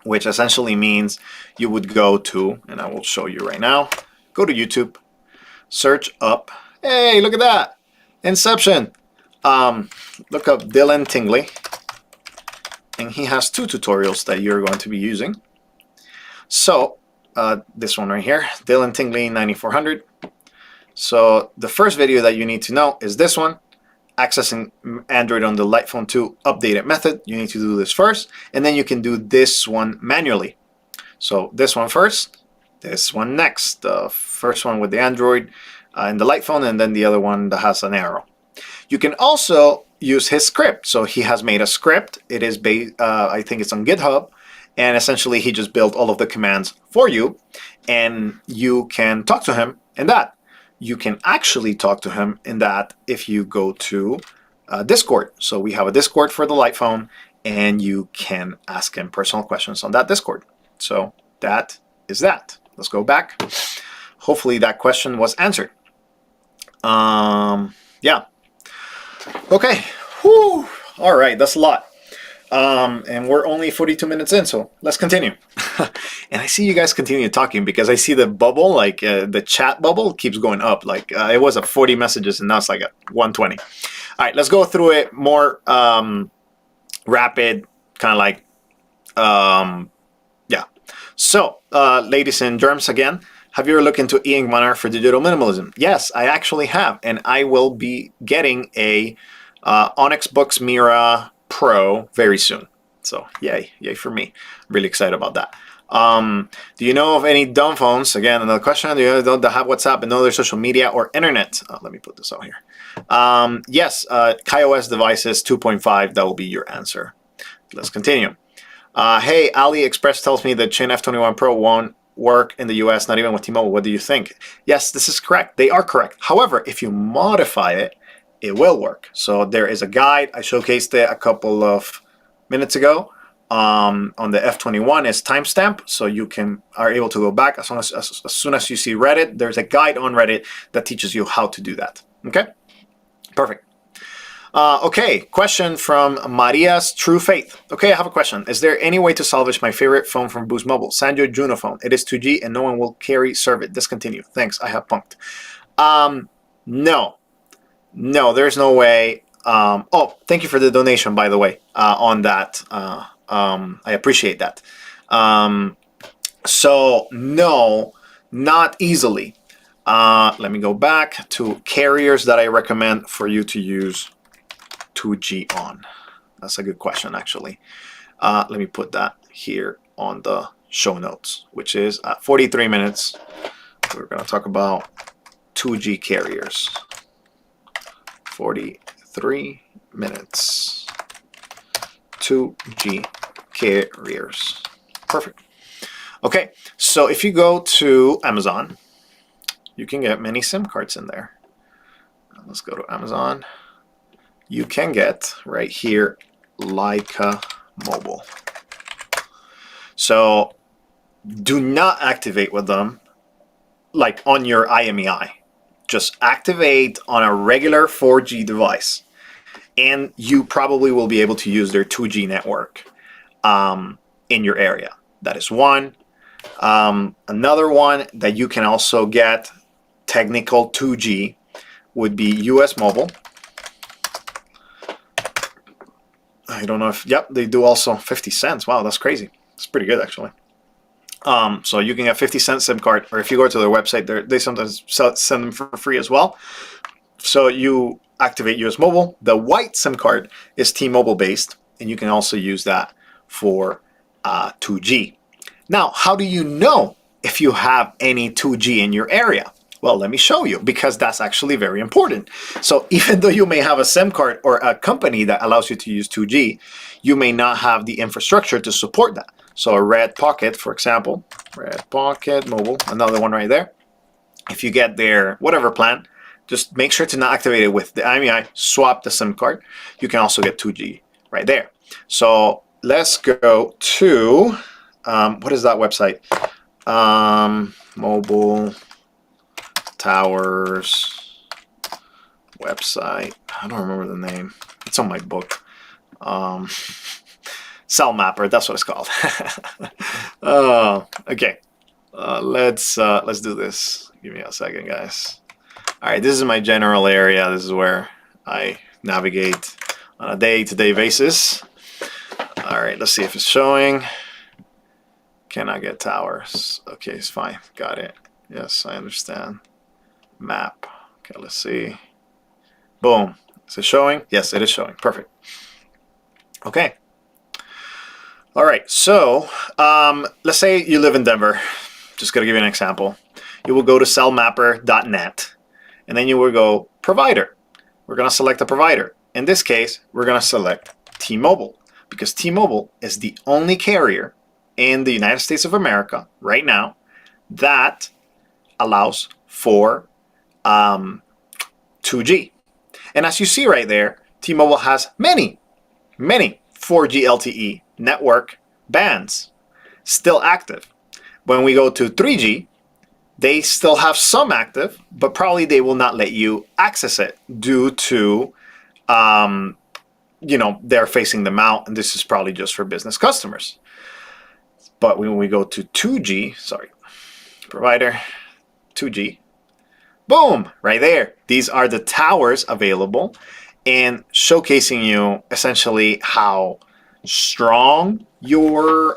which essentially means you would go to, and I will show you right now, go to YouTube, search up, hey, look at that, Inception. Look up Dylan Tingley, and he has 2 tutorials that you're going to be using. So, this one right here, Dylan Tingley 9400. So the first video that you need to know is this one, accessing Android on the Light Phone 2 updated method. You need to do this first, and then you can do this one manually. So this one first, this one next. The first one with the Android in the Light Phone, and then the other one that has an arrow. You can also use his script. So he has made a script. It is based, I think it's on GitHub. And essentially, he just built all of the commands for you, and you can talk to him in that. You can actually talk to him in that if you go to Discord. So we have a Discord for the Light Phone, and you can ask him personal questions on that Discord. So that is that. Let's go back. Hopefully that question was answered. Yeah. Okay. Whew. All right, that's a lot. And we're only 42 minutes in, so let's continue. And I see you guys continue talking because I see the bubble, like the chat bubble keeps going up. Like it was at 40 messages and now it's like at 120. All right, let's go through it more rapid, kind of like, yeah. So, ladies and germs, again, have you ever looked into e-ink monitor for digital minimalism? Yes, I actually have, and I will be getting a Onyx Boox Mira Pro very soon. So yay for me. Really excited about that. Do you know of any Dumbphones? Again, another question. Do you know that have WhatsApp and no other social media or internet? Let me put this out here. Yes, KaiOS devices 2.5. That will be your answer. Let's continue. Hey, AliExpress tells me the Chin F21 Pro won't work in the US, not even with T-Mobile. What do you think? Yes, this is correct. They are correct. However, if you modify it, it will work. So there is a guide. I showcased it a couple of minutes ago on the F21. It's timestamp, so you are able to go back as soon as you see Reddit. There's a guide on Reddit that teaches you how to do that. Okay, perfect. Okay, question from Maria's True Faith. Okay, I have a question. Is there any way to salvage my favorite phone from Boost Mobile, Sanjo Juno phone? It is 2G and no one will serve it. Discontinue. Thanks. I have Punkt. No, there's no way. Oh, thank you for the donation, by the way, on that. I appreciate that. So, no, not easily. Let me go back to carriers that I recommend for you to use 2G on. That's a good question, actually. Let me put that here on the show notes, which is at 43 minutes. We're going to talk about 2G carriers. 43 minutes. 2G carriers. Perfect. Okay, so if you go to Amazon, you can get many SIM cards in there. Let's go to Amazon. You can get right here Leica Mobile. So do not activate with them like on your IMEI. Just activate on a regular 4G device. and you probably will be able to use their 2G network in your area. That is one. Another one that you can also get technical 2G would be US Mobile. I don't know if, yep, they do also 50 cents. Wow, that's crazy. It's pretty good, actually. So you can get 50-cent SIM card, or if you go to their website, they sometimes send them for free as well. So you activate US Mobile. The white SIM card is T-Mobile based, and you can also use that for 2G. Now, how do you know if you have any 2G in your area? Well, let me show you, because that's actually very important. So even though you may have a SIM card or a company that allows you to use 2G, you may not have the infrastructure to support that. So a Red Pocket, for example, Red Pocket Mobile, another one right there. If you get their whatever plan, just make sure to not activate it with the IMEI, swap the SIM card. You can also get 2G right there. So let's go to, what is that website? Mobile Towers website. I don't remember the name. It's on my book. Cell Mapper, that's what it's called. Okay. Let's do this. Give me a second, guys. All right, this is my general area. This is where I navigate on a day-to-day basis. All right, let's see if it's showing. Can I get towers? Okay, it's fine. Got it. Yes, I understand. Map. Okay, let's see. Boom. Is it showing? Yes, it is showing. Perfect. Okay. All right, so let's say you live in Denver. Just going to give you an example. You will go to cellmapper.net, and then you will go provider. We're going to select a provider. In this case, we're going to select T-Mobile, because T-Mobile is the only carrier in the United States of America right now that allows for 2G. And as you see right there, T-Mobile has many 4G LTE network bands still active. When we go to 3G, they still have some active, but probably they will not let you access it due to, they're facing them out, and this is probably just for business customers. But when we go to 2G, sorry, provider, 2G, boom, right there. These are the towers available, and showcasing you essentially how strong your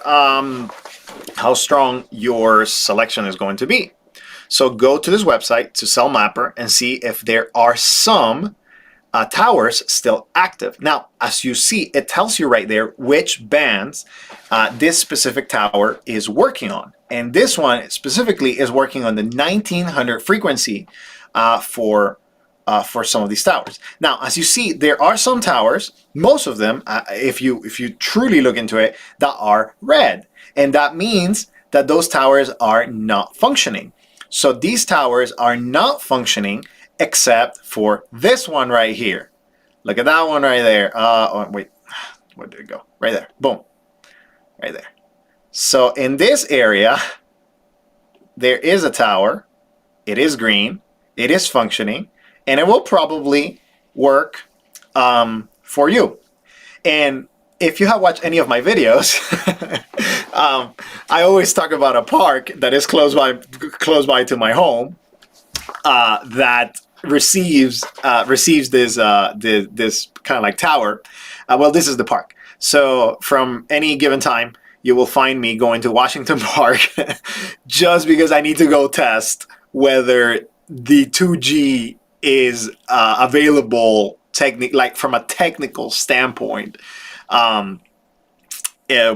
selection is going to be. So go to this website, to Cell Mapper, and see if there are some towers still active. Now, as you see, it tells you right there which bands this specific tower is working on. And this one specifically is working on the 1900 frequency for some of these towers. Now, as you see, there are some towers, most of them, if you truly look into it, that are red. And that means that those towers are not functioning. So these towers are not functioning except for this one right here. Look at that one right there. Oh, wait, where did it go? Right there. Boom. Right there. So in this area, there is a tower. It is green. It is functioning. And it will probably work for you. And if you have watched any of my videos, I always talk about a park that is close by to my home that receives this kind of like tower. Well, this is the park. So from any given time, you will find me going to Washington Park just because I need to go test whether the 2G is available like from a technical standpoint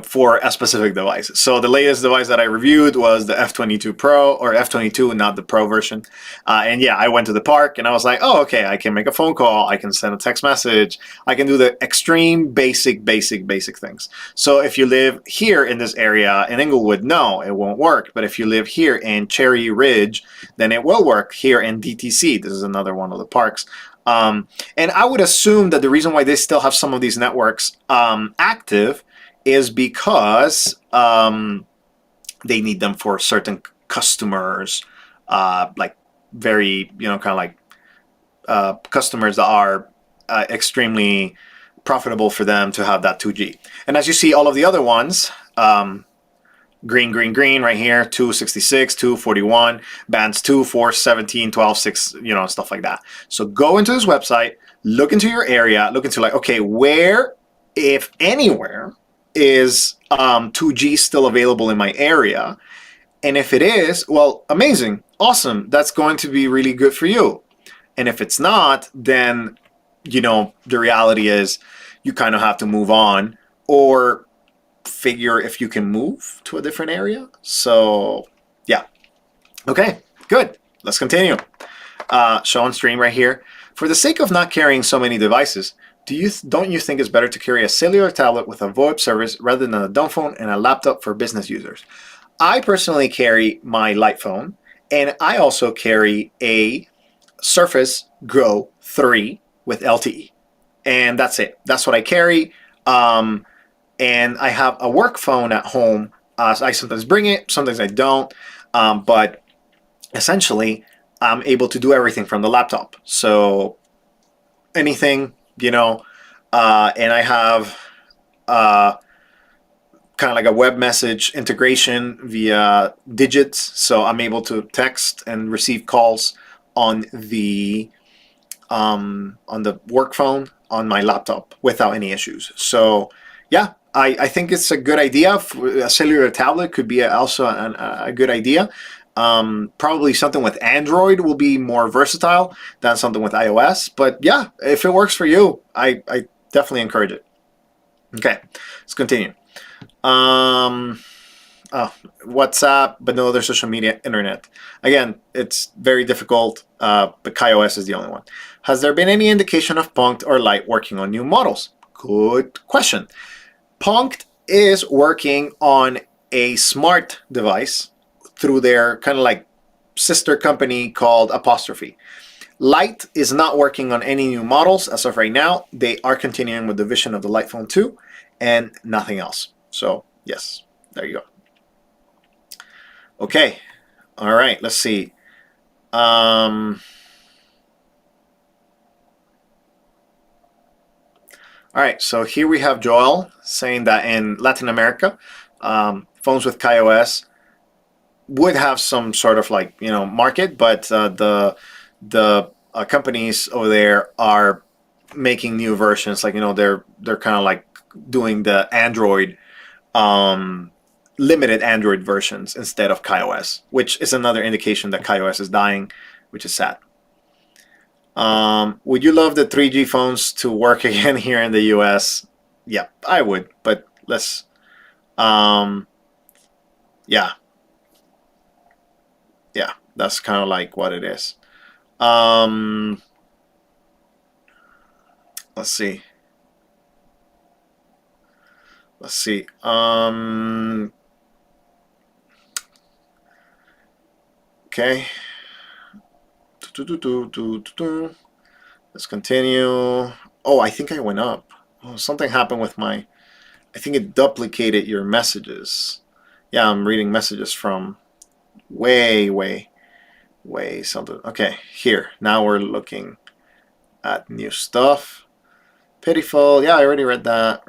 for a specific device. So the latest device that I reviewed was the F22 Pro, or F22, not the Pro version. And yeah, I went to the park and I was like, oh, okay, I can make a phone call, I can send a text message, I can do the extreme basic things. So if you live here in this area in Inglewood, no, it won't work. But if you live here in Cherry Ridge, then it will work here in DTC. This is another one of the parks. And I would assume that the reason why they still have some of these networks active is because they need them for certain customers, like very, kind of like customers that are extremely profitable for them to have that 2G. And as you see, all of the other ones, green, green, green right here, 266, 241, bands 2, 4, 17, 12, 6, you know, stuff like that. So go into this website, look into your area, look into like, okay, where, if anywhere, is 2G still available in my area? And if it is, well, amazing, awesome, that's going to be really good for you. And if it's not, then, you know, the reality is you kind of have to move on or figure if you can move to a different area. So yeah, okay, good, let's continue. Show on stream right here. For the sake of not carrying so many devices, don't you think it's better to carry a cellular tablet with a VoIP service rather than a dumb phone and a laptop for business users? I personally carry my light phone, and I also carry a Surface Go 3 with LTE, and that's it. That's what I carry. And I have a work phone at home. I sometimes bring it, sometimes I don't, but essentially I'm able to do everything from the laptop. So anything, you know, and I have kind of like a web message integration via digits, so I'm able to text and receive calls on the work phone on my laptop without any issues. So yeah, I think it's a good idea. A cellular tablet could be also a good idea. Probably something with Android will be more versatile than something with iOS. But yeah, if it works for you, I definitely encourage it. Okay, let's continue. WhatsApp, but no other social media, internet. Again, it's very difficult, but KaiOS is the only one. Has there been any indication of Punkt or Lite working on new models? Good question. Punkt is working on a smart device through their kind of like sister company called Apostrophe. Lite is not working on any new models as of right now. They are continuing with the vision of the Lite Phone 2 and nothing else. So yes, there you go. Okay, all right, let's see. All right, so here we have Joel saying that in Latin America, phones with KaiOS would have some sort of like, you know, market, but the companies over there are making new versions. Like, you know, they're kind of like doing the Android limited Android versions instead of KaiOS, which is another indication that KaiOS is dying, which is sad. Would you love the 3G phones to work again here in the US? Yeah, I would, but let's yeah, that's kind of like what it is. Let's see. Okay. Let's continue. Oh, I think I went up. Oh, something happened with my... I think it duplicated your messages. Yeah, I'm reading messages from way something. Okay, here. Now we're looking at new stuff. Pitiful. Yeah, I already read that.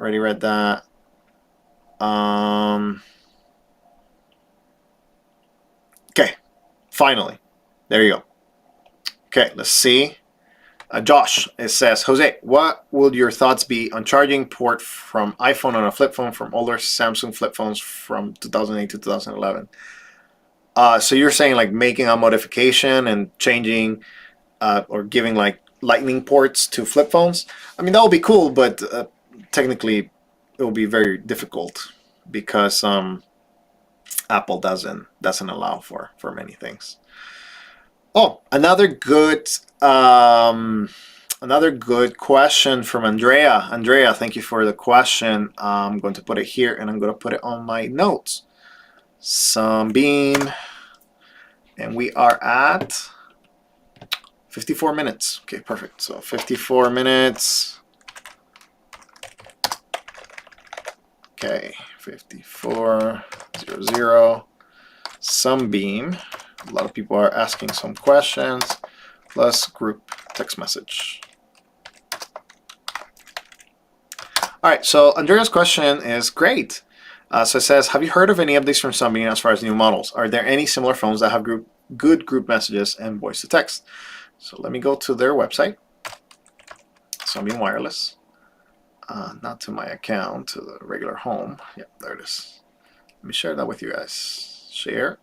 Okay, finally. There you go. Okay, let's see. Josh, it says, Jose, what would your thoughts be on charging port from iPhone on a flip phone from older Samsung flip phones from 2008 to 2011? So you're saying like making a modification and changing or giving like lightning ports to flip phones? I mean, that would be cool, but technically it will be very difficult because Apple doesn't allow for many things. Oh, another good question from Andrea. Andrea, thank you for the question. I'm going to put it here and I'm going to put it on my notes. Sunbeam, and we are at 54 minutes. Okay, perfect. So 54 minutes. Okay, 54:00. Sunbeam. A lot of people are asking some questions. Plus group text message. All right, so Andrea's question is great. So it says, have you heard of any updates from Sunbeam as far as new models? Are there any similar phones that have good group messages and voice to text? So let me go to their website, Sunbeam Wireless. Not to my account, to the regular home. Yep, there it is. Let me share that with you guys. Share.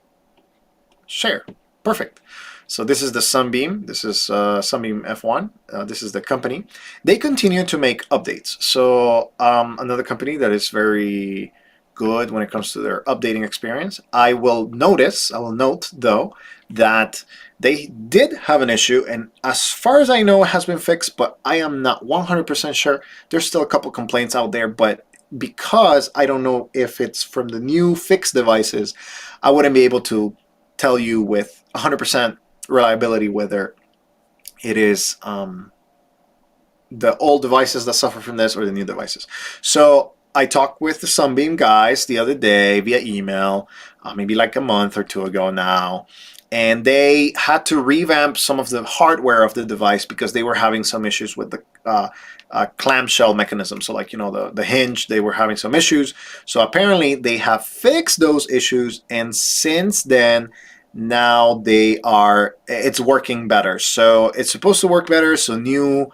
Share. Perfect. So this is the Sunbeam. This is Sunbeam F1. This is the company. They continue to make updates. So another company that is very good when it comes to their updating experience. I will note though, that they did have an issue, and as far as I know, it has been fixed, but I am not 100% sure. There's still a couple complaints out there, but because I don't know if it's from the new fixed devices, I wouldn't be able to tell you with 100% reliability whether it is the old devices that suffer from this or the new devices. So I talked with the Sunbeam guys the other day via email, maybe like a month or two ago now, and they had to revamp some of the hardware of the device because they were having some issues with the clamshell mechanism. So like, you know, the hinge, they were having some issues. So apparently they have fixed those issues, and since then, now it's working better. So it's supposed to work better, so new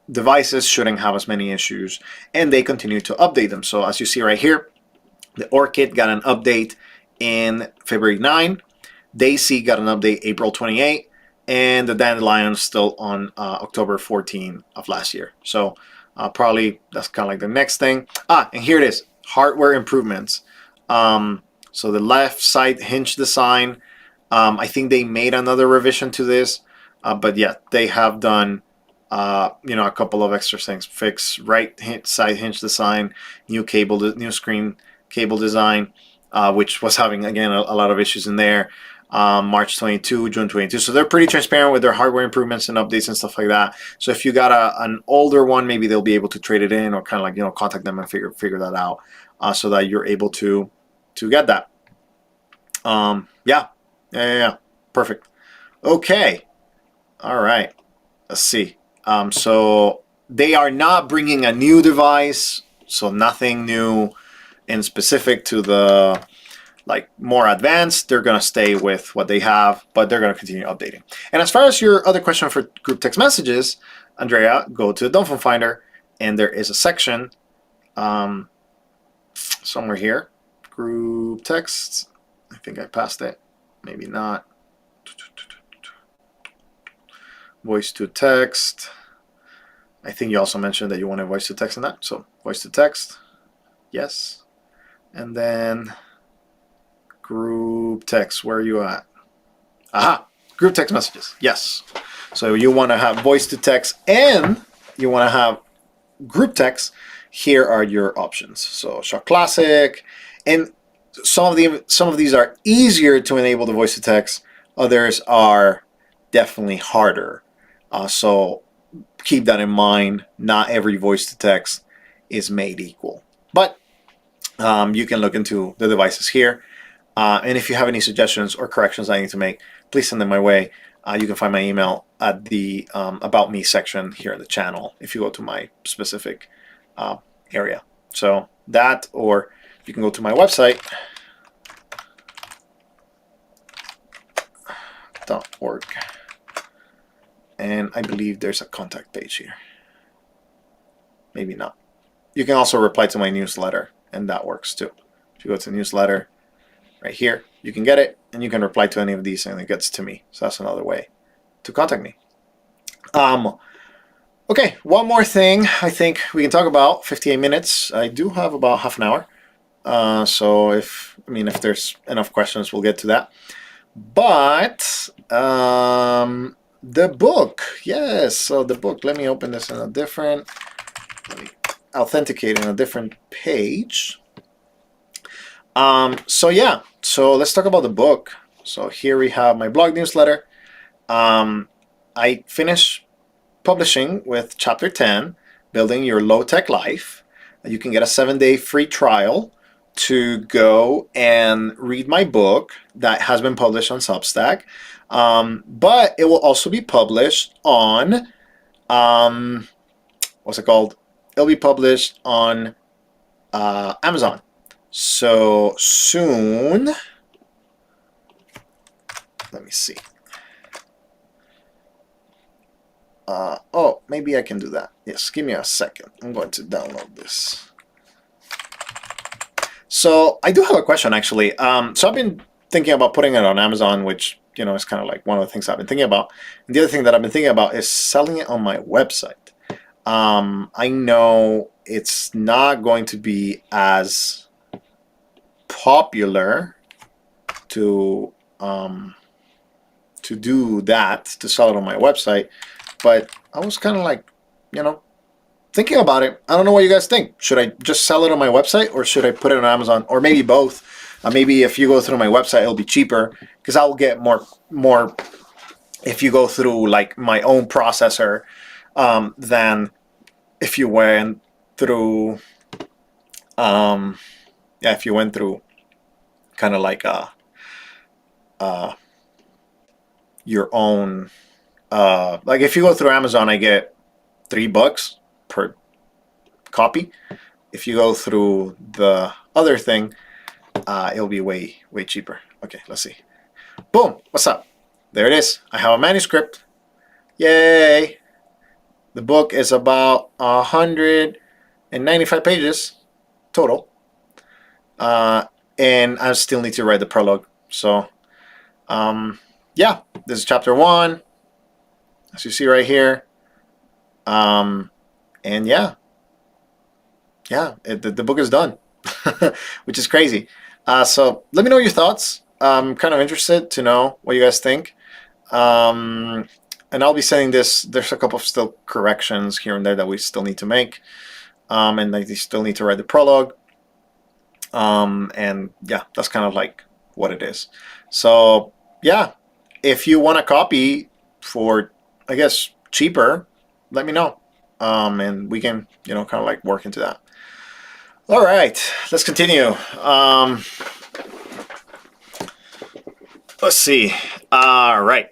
devices shouldn't have as many issues, and they continue to update them. So as you see right here, the Orchid got an update in February 9, Daisy got an update April 28, and the Dandelion still on October 14 of last year. So probably that's kind of like the next thing. And here it is, hardware improvements. So the left side hinge design, I think they made another revision to this, but yeah, they have done a couple of extra things. Fix right side hinge design, new screen cable design, which was having again a lot of issues in there. March 22, June 22. So they're pretty transparent with their hardware improvements and updates and stuff like that. So if you got an older one, maybe they'll be able to trade it in, or kind of like, contact them and figure that out, so that you're able to get that. Yeah. Perfect. Okay. All right. Let's see. So they are not bringing a new device, so nothing new and specific to the more advanced. They're going to stay with what they have, but they're going to continue updating. And as far as your other question for group text messages, Andrea, go to the Dumbphone Finder, and there is a section somewhere here, group texts. I think I passed it, maybe not. Voice to text. I think you also mentioned that you wanted voice to text in that. So voice to text, yes. And then group text, where are you at? Aha, group text messages, yes. So you want to have voice to text and you want to have group text. Here are your options. So Shock Classic, and some of these are easier to enable the voice to text. Others are definitely harder. So keep that in mind. Not every voice to text is made equal, but you can look into the devices here. And if you have any suggestions or corrections I need to make, please send them my way. You can find my email at the About Me section here in the channel if you go to my specific area. So that, or you can go to my website, .org, and I believe there's a contact page here. Maybe not. You can also reply to my newsletter, and that works too. If you go to the newsletter right here, you can get it, and you can reply to any of these, and it gets to me. So that's another way to contact me. Okay, one more thing I think we can talk about. 58 minutes. I do have about half an hour. So if there's enough questions, we'll get to that. But the book, yes. So the book. Let me open this in a different. Let me authenticate in a different page. So yeah. So let's talk about the book. So here we have my blog newsletter. I finished publishing with chapter 10, Building Your Low-Tech Life. You can get a 7-day free trial to go and read my book that has been published on Substack. But it will also be published on, what's it called? it'll be published on Amazon. So soon, let me see. Oh, maybe I can do that. Yes, give me a second. I'm going to download this. So I do have a question, actually. So I've been thinking about putting it on Amazon, which, you know, is kind of like one of the things I've been thinking about. And the other thing that I've been thinking about is selling it on my website. I know it's not going to be as popular to do that, to sell it on my website, but I was kind of like, you know, thinking about it. I don't know what you guys think. Should I just sell it on my website, or should I put it on Amazon, or maybe both? Maybe if you go through my website, it'll be cheaper because I'll get more if you go through like my own processor than if you went through if you went through kind of like your own like if you go through Amazon, I get $3 per copy. If you go through the other thing, it'll be way cheaper. Okay, let's see. Boom, what's up? There it is. I have a manuscript. Yay! The book is about 195 pages total, and I still need to write the prologue. So yeah, this is chapter 1, as you see right here. And yeah, the book is done, which is crazy. So let me know your thoughts. I'm kind of interested to know what you guys think. And I'll be sending this. There's a couple of still corrections here and there that we still need to make. And I still need to write the prologue. And yeah, that's kind of like what it is. So yeah, if you want a copy for, I guess, cheaper, let me know. And we can, you know, kind of like work into that. All right, let's continue. Let's see. All right.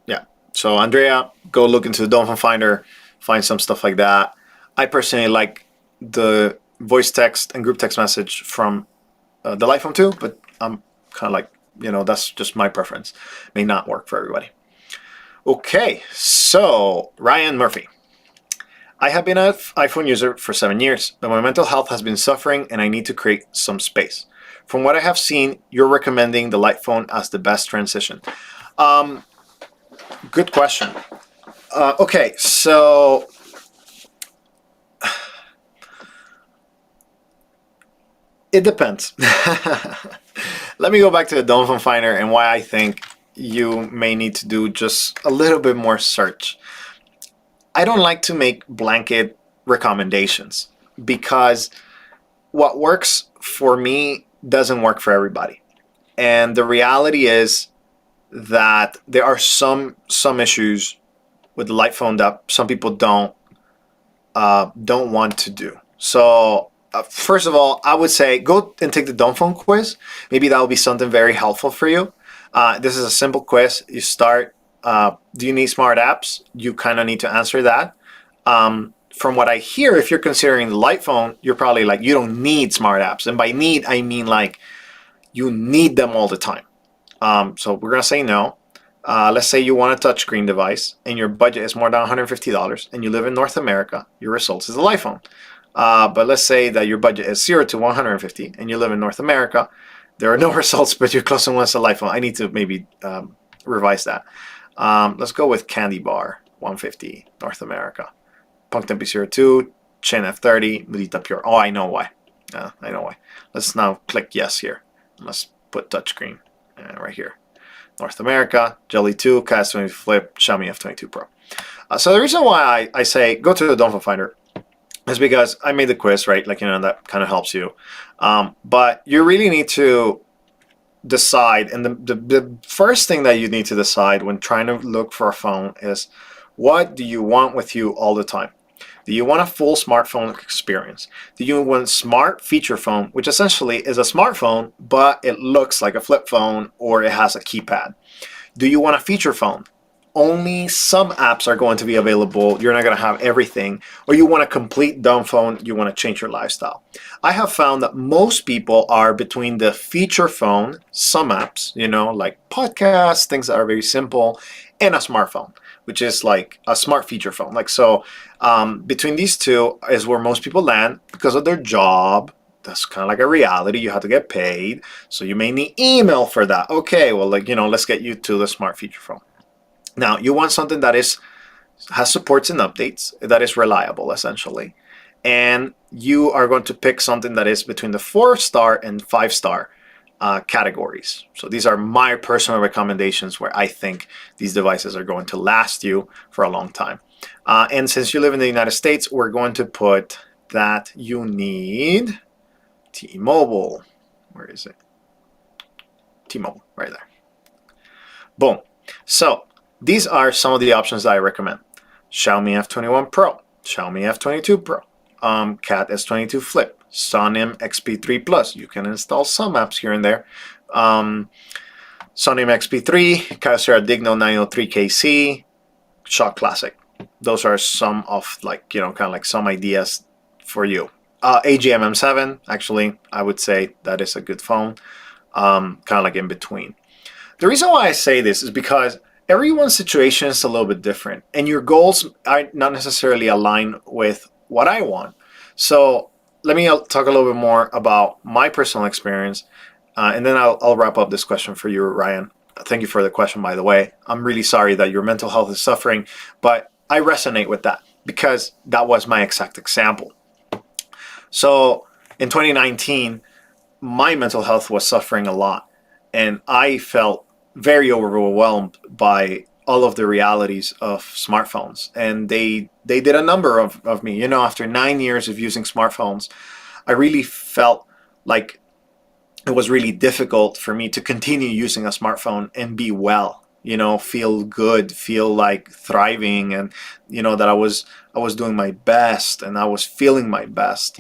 Yeah. So Andrea, go look into the Dumbphone Finder, find some stuff like that. I personally like the voice text and group text message from the iPhone 2, but I'm kind of like, you know, that's just my preference. May not work for everybody. Okay, so Ryan Murphy. I have been an iPhone user for 7 years, but my mental health has been suffering and I need to create some space. From what I have seen, you're recommending the light phone as the best transition. Good question. Okay, so it depends. Let me go back to the Dumbphone Finder and why I think you may need to do just a little bit more search. I don't like to make blanket recommendations because what works for me doesn't work for everybody. And the reality is that there are some issues with the light phone that some people don't want to do. So first of all, I would say go and take the Dumbphone quiz. Maybe that will be something very helpful for you. This is a simple quiz. You start, do you need smart apps? You kind of need to answer that. From what I hear, if you're considering the light phone, you're probably like, you don't need smart apps. And by need, I mean like you need them all the time. So we're going to say no. Let's say you want a touchscreen device and your budget is more than $150 and you live in North America. Your results is the light phone. But let's say that your budget is 0 to 150 and you live in North America. There are no results, but you're close to one the light phone. I need to maybe revise that. Let's go with Candy Bar 150 North America. Punkt MP02, Chin F30, Medita Pure. Oh, I know why. I know why. Let's now click yes here. Let's put touchscreen right here. North America, Jelly 2, Cas20 Flip, Xiaomi F22 Pro. So the reason why I say go to the Dumbphone Finder is because I made the quiz, right? Like, you know, that kind of helps you. But you really need to decide, and the first thing that you need to decide when trying to look for a phone is, what do you want with you all the time? Do you want a full smartphone experience? Do you want a smart feature phone, which essentially is a smartphone, but it looks like a flip phone or it has a keypad? Do you want a feature phone? only some apps are going to be available. You're not going to have everything, or you want a complete dumb phone, you want to change your lifestyle. I have found that most people are between the feature phone, some apps, you know, like podcasts, things that are very simple, and a smartphone, which is like a smart feature phone. Like, so between these two is where most people land because of their job. That's kind of like a reality. You have to get paid, so you may need email for that. Okay, well, like, you know, let's get you to the smart feature phone. Now, you want something that has supports and updates, that is reliable, essentially. And you are going to pick something that is between the 4-star and 5-star categories. So these are my personal recommendations where I think these devices are going to last you for a long time. And since you live in the United States, we're going to put that you need T-Mobile. Where is it? T-Mobile, right there. Boom. So these are some of the options that I recommend. Xiaomi F21 Pro, Xiaomi F22 Pro, Cat S22 Flip, Sunbeam XP3 Plus. You can install some apps here and there. Sunbeam XP3, Kyocera Digno 903KC, Shock Classic. Those are some of, like, you know, kind of like some ideas for you. AGM M7, actually, I would say that is a good phone, kind of like in between. The reason why I say this is because everyone's situation is a little bit different, and your goals are not necessarily aligned with what I want. So let me talk a little bit more about my personal experience, and then I'll wrap up this question for you, Ryan. Thank you for the question, by the way. I'm really sorry that your mental health is suffering, but I resonate with that because that was my exact example. So in 2019, my mental health was suffering a lot, and I felt very overwhelmed by all of the realities of smartphones. And they did a number of me. You know, after 9 years of using smartphones, I really felt like it was really difficult for me to continue using a smartphone and be well, you know, feel good, feel like thriving, and, you know, that I was doing my best and I was feeling my best.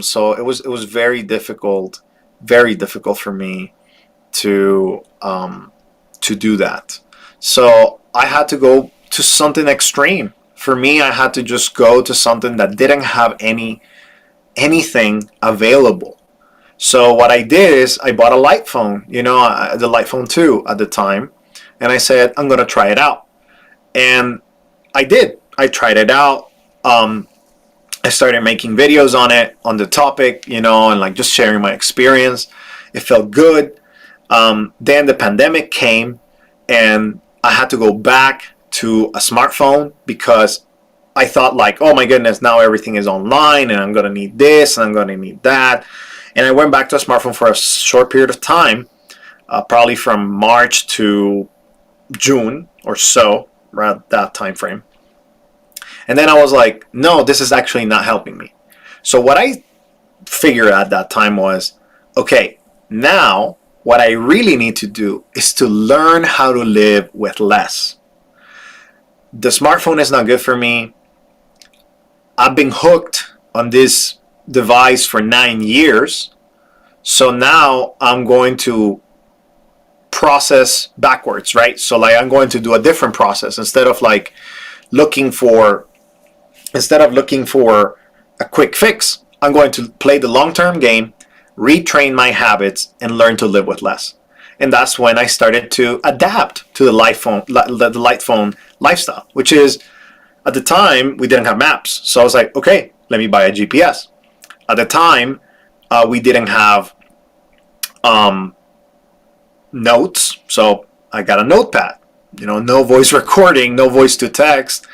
So it was very difficult for me to do that. So I had to go to something extreme. For me, I had to just go to something that didn't have anything available. So what I did is I bought a light phone, you know, the light phone 2 at the time, and I said, I'm going to try it out. And I did. I tried it out. I started making videos on the topic, you know, and like just sharing my experience. It felt good. Then the pandemic came, and I had to go back to a smartphone because I thought, like, oh my goodness, now everything is online and I'm going to need this and I'm going to need that. And I went back to a smartphone for a short period of time, probably from March to June or so, around that time frame. And then I was like, no, this is actually not helping me. So what I figured at that time was, okay, now what I really need to do is to learn how to live with less. The smartphone is not good for me. I've been hooked on this device for 9 years. So now I'm going to process backwards, right? So like I'm going to do a different process. Instead of looking for a quick fix, I'm going to play the long-term game, retrain my habits, and learn to live with less. And that's when I started to adapt to the light phone lifestyle, which is, at the time, we didn't have maps. So I was like, okay, let me buy a GPS. At the time, we didn't have notes, so I got a notepad. You know, no voice recording, no voice to text.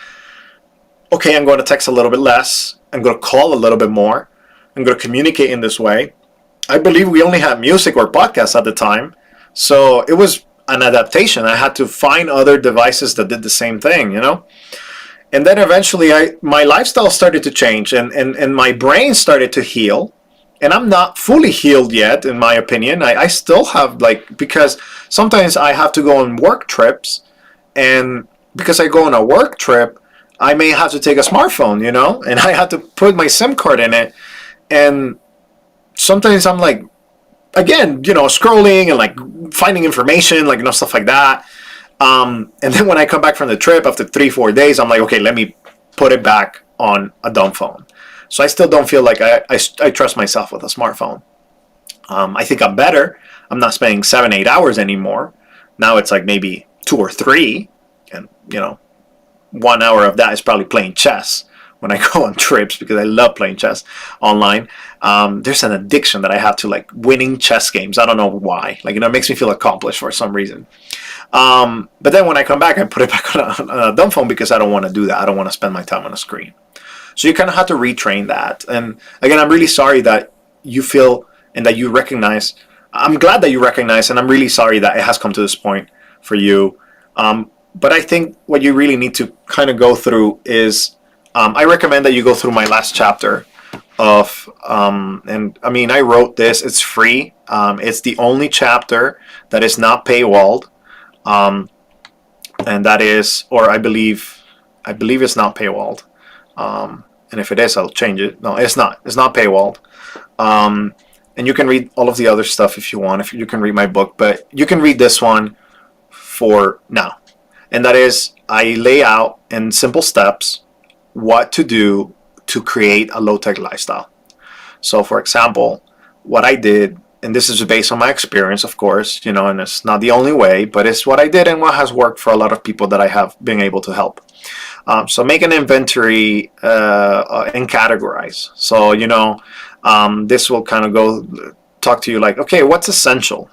Okay, I'm going to text a little bit less. I'm going to call a little bit more. I'm going to communicate in this way. I believe we only had music or podcasts at the time. So it was an adaptation. I had to find other devices that did the same thing, you know? And then eventually my lifestyle started to change, and my brain started to heal. And I'm not fully healed yet, in my opinion. I still have, because sometimes I have to go on work trips, and because I go on a work trip, I may have to take a smartphone, you know, and I have to put my SIM card in it. And sometimes I'm again, you know, scrolling and finding information, stuff like that. And then when I come back from the trip after 3-4 days, I'm like, okay, let me put it back on a dumb phone. So I still don't feel like I trust myself with a smartphone. I think I'm better. I'm not spending 7-8 hours anymore. Now it's like maybe 2 or 3, and 1 hour of that is probably playing chess when I go on trips, because I love playing chess online. There's an addiction that I have to, like, winning chess games. I don't know why. Like, it makes me feel accomplished for some reason. But then when I come back, I put it back on a dumb phone because I don't want to do that. I don't want to spend my time on a screen. So you kind of have to retrain that. And again, I'm really sorry that you feel and that you recognize. I'm glad that you recognize, and I'm really sorry that it has come to this point for you. But I think what you really need to kind of go through is, I recommend that you go through my last chapter of, and I mean, I wrote this, it's free. It's the only chapter that is not paywalled. And that is, or I believe it's not paywalled. And if it is, I'll change it. No, it's not paywalled. And you can read all of the other stuff if you want. If you can read my book, but you can read this one for now. And that is, I lay out in simple steps what to do to create a low-tech lifestyle. So, for example, what I did, and this is based on my experience, of course, and it's not the only way, but it's what I did and what has worked for a lot of people that I have been able to help. So make an inventory and categorize. So, this will kind of go talk to you like, okay, what's essential?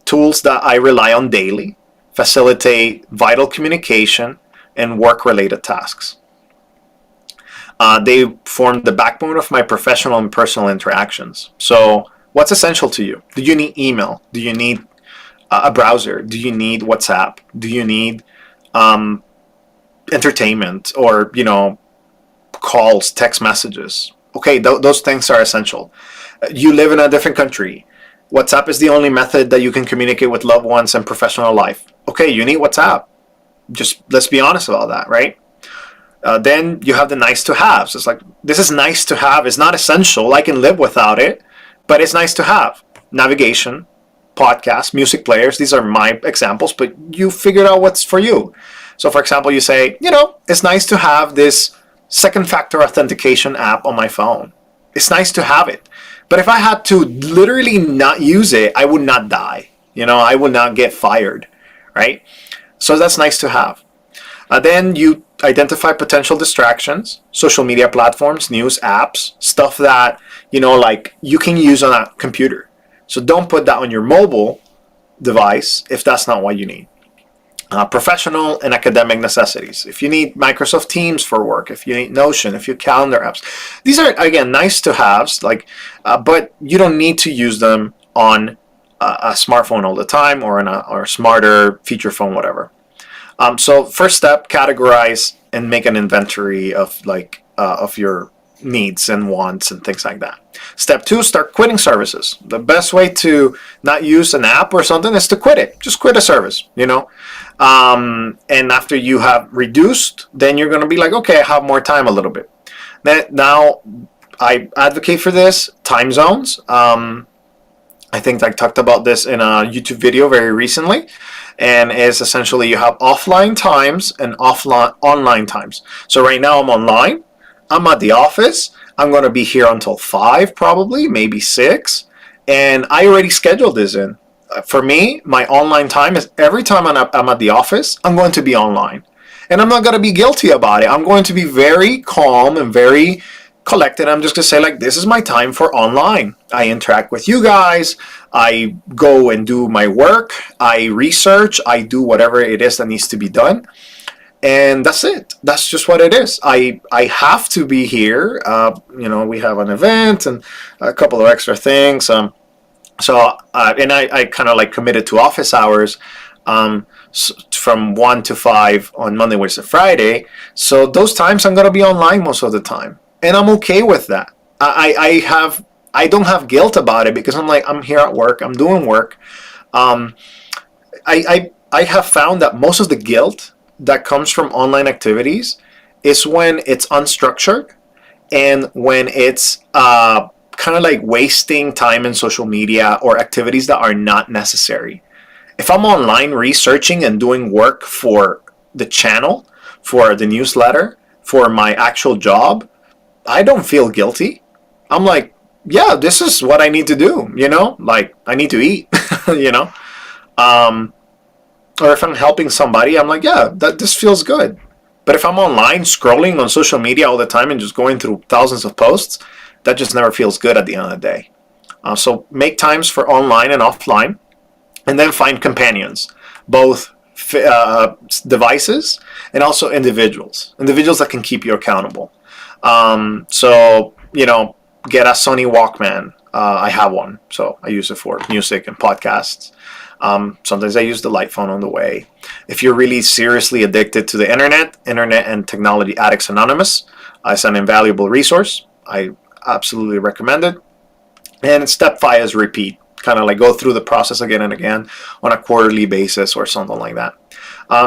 Tools that I rely on daily, facilitate vital communication and work-related tasks. They form the backbone of my professional and personal interactions. So what's essential to you? Do you need email? Do you need a browser? Do you need WhatsApp? Do you need entertainment or, calls, text messages? Okay, those things are essential. You live in a different country. WhatsApp is the only method that you can communicate with loved ones and professional life. Okay, you need WhatsApp. Just let's be honest about that, right? Then you have the nice to haves. It's like, this is nice to have. It's not essential. I can live without it, but it's nice to have. Navigation, podcasts, music players. These are my examples, but you figured out what's for you. So, for example, you say, it's nice to have this second factor authentication app on my phone. It's nice to have it. But if I had to literally not use it, I would not die. I would not get fired, right? So that's nice to have. Then you identify potential distractions, social media platforms, news apps, stuff that, like you can use on a computer. So don't put that on your mobile device if that's not what you need. Professional and academic necessities. If you need Microsoft Teams for work, if you need Notion, if you calendar apps, these are, again, nice to haves, but you don't need to use them on a smartphone all the time or or a smarter feature phone, whatever. So first step, categorize and make an inventory of of your needs and wants and things like that. Step 2, start quitting services. The best way to not use an app or something is to quit it. Just quit a service, and after you have reduced, then you're going to be like, okay, I have more time a little bit. Now, I advocate for this, time zones. I think I talked about this in a YouTube video very recently, and is essentially you have offline times and online times. So right now I'm online. I'm at the office. I'm going to be here until 5 probably, maybe 6. And I already scheduled this in. For me, my online time is every time I'm at the office, I'm going to be online. And I'm not going to be guilty about it. I'm going to be very calm and very collected. I'm just going to say, this is my time for online. I interact with you guys. I go and do my work. I research. I do whatever it is that needs to be done. And that's it. That's just what it is. I have to be here. We have an event and a couple of extra things. And I kind of committed to office hours from 1 to 5 on Monday, Wednesday, Friday. So those times I'm going to be online most of the time. And I'm okay with that. I don't have guilt about it because I'm here at work. I'm doing work. I have found that most of the guilt that comes from online activities is when it's unstructured and when it's kind of wasting time in social media or activities that are not necessary. if I'm online researching and doing work for the channel, for the newsletter, for my actual job, I don't feel guilty. I'm like, yeah, this is what I need to do, you know? Like, I need to eat, you know? Or if I'm helping somebody, I'm like, yeah, this feels good. But if I'm online scrolling on social media all the time and just going through thousands of posts, that just never feels good at the end of the day. So make times for online and offline, and then find companions, both devices and also individuals that can keep you accountable. So, you know, get a Sony Walkman. I have one, so I use it for music and podcasts. Sometimes I use the light phone on the way. If you're really seriously addicted to the Internet and Technology Addicts Anonymous is an invaluable resource. I absolutely recommend it. And step 5 is repeat. Kind of like go through the process again and again on a quarterly basis or something like that.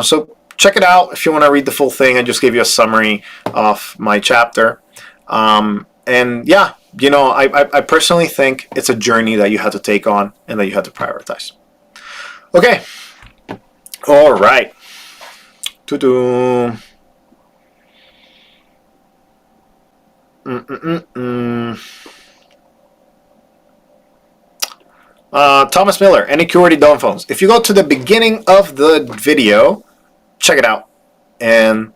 So check it out if you want to read the full thing. I just gave you a summary of my chapter. And yeah, you know, I personally think it's a journey that you have to take on and that you have to prioritize. Okay. All right. Thomas Miller, any QWERTY Dumbphones? If you go to the beginning of the video, check it out. And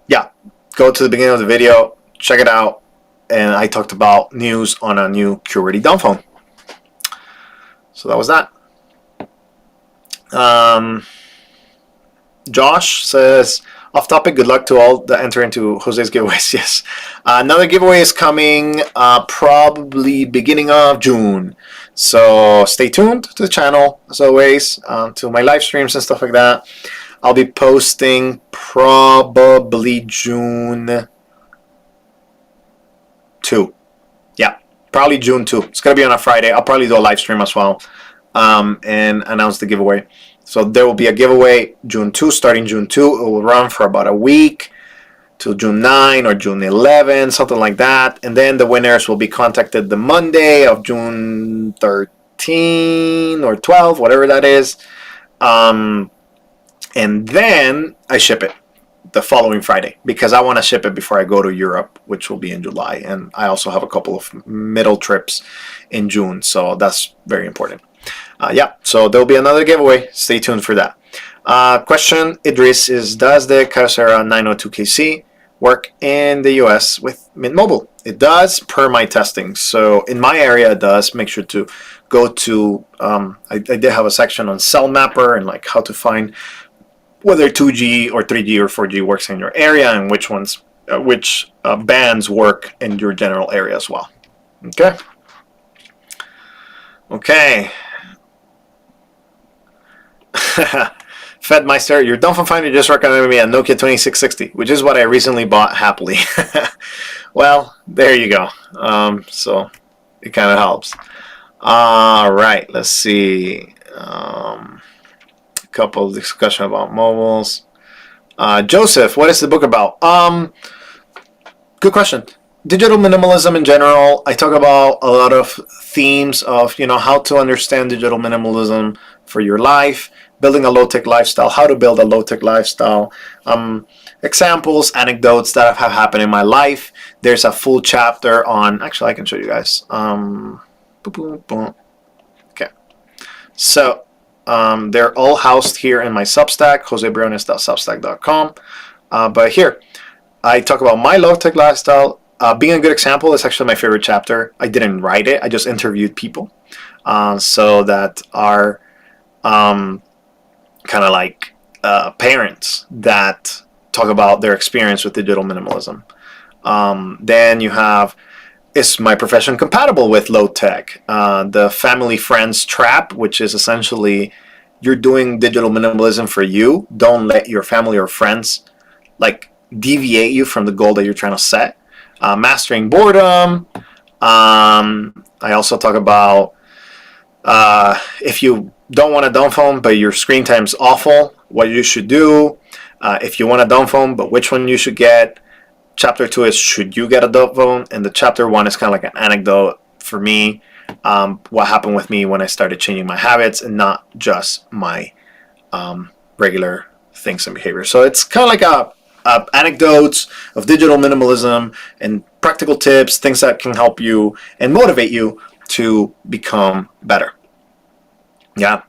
yeah, go to the beginning of the video, check it out. And I talked about news on a new QWERTY Dumbphone. So that was that. Josh says, off topic, good luck to all that enter into Jose's giveaways. Yes. Another giveaway is coming probably beginning of June. So stay tuned to the channel, as always, to my live streams and stuff like that. I'll be posting probably June 2. Yeah, probably June 2. It's going to be on a Friday. I'll probably do a live stream as well and announce the giveaway. So there will be a giveaway June 2, starting June 2. It will run for about a week till June 9 or June 11, something like that. And then the winners will be contacted the Monday of June 13 or 12, whatever that is. And then I ship it the following Friday because I want to ship it before I go to Europe, which will be in July. And I also have a couple of middle trips in June. So that's very important. Yeah, so there'll be another giveaway. Stay tuned for that. Question, Idris, is does the Kyocera 902KC work in the US with Mint Mobile? It does, per my testing. So in my area, it does. Make sure to go to, I did have a section on Cell Mapper and like how to find whether 2G or 3G or 4G works in your area and which ones, which bands work in your general area as well. Okay. Okay. Fedmeister, your Dumbphone finder just recommended me a Nokia 2660, which is what I recently bought happily. Well, there you go. So it kind of helps. All right, let's see. A couple of discussion about mobiles. Joseph, what is the book about? Good question. Digital minimalism in general. I talk about a lot of themes of, you know, how to understand digital minimalism for your life, building a low-tech lifestyle, how to build a low-tech lifestyle, examples, anecdotes that have happened in my life. There's a full chapter on, actually I can show you guys. Okay. So they're all housed here in my Substack, josebriones.substack.com. But here, I talk about my low-tech lifestyle. Being a good example is actually my favorite chapter. I didn't write it. I just interviewed people so that are kind of like parents that talk about their experience with digital minimalism. Then you have, is my profession compatible with low tech? The family friends trap, which is essentially you're doing digital minimalism for you. Don't let your family or friends like deviate you from the goal that you're trying to set. Mastering boredom. I also talk about if you don't want a Dumbphone but your screen time's awful, what you should do. If you want a Dumbphone but which one you should get. Chapter 2 is should you get a Dumbphone, and the chapter 1 is kind of like an anecdote for me what happened with me when I started changing my habits and not just my regular things and behavior. So it's kind of like anecdotes of digital minimalism and practical tips, things that can help you and motivate you to become better. Yeah.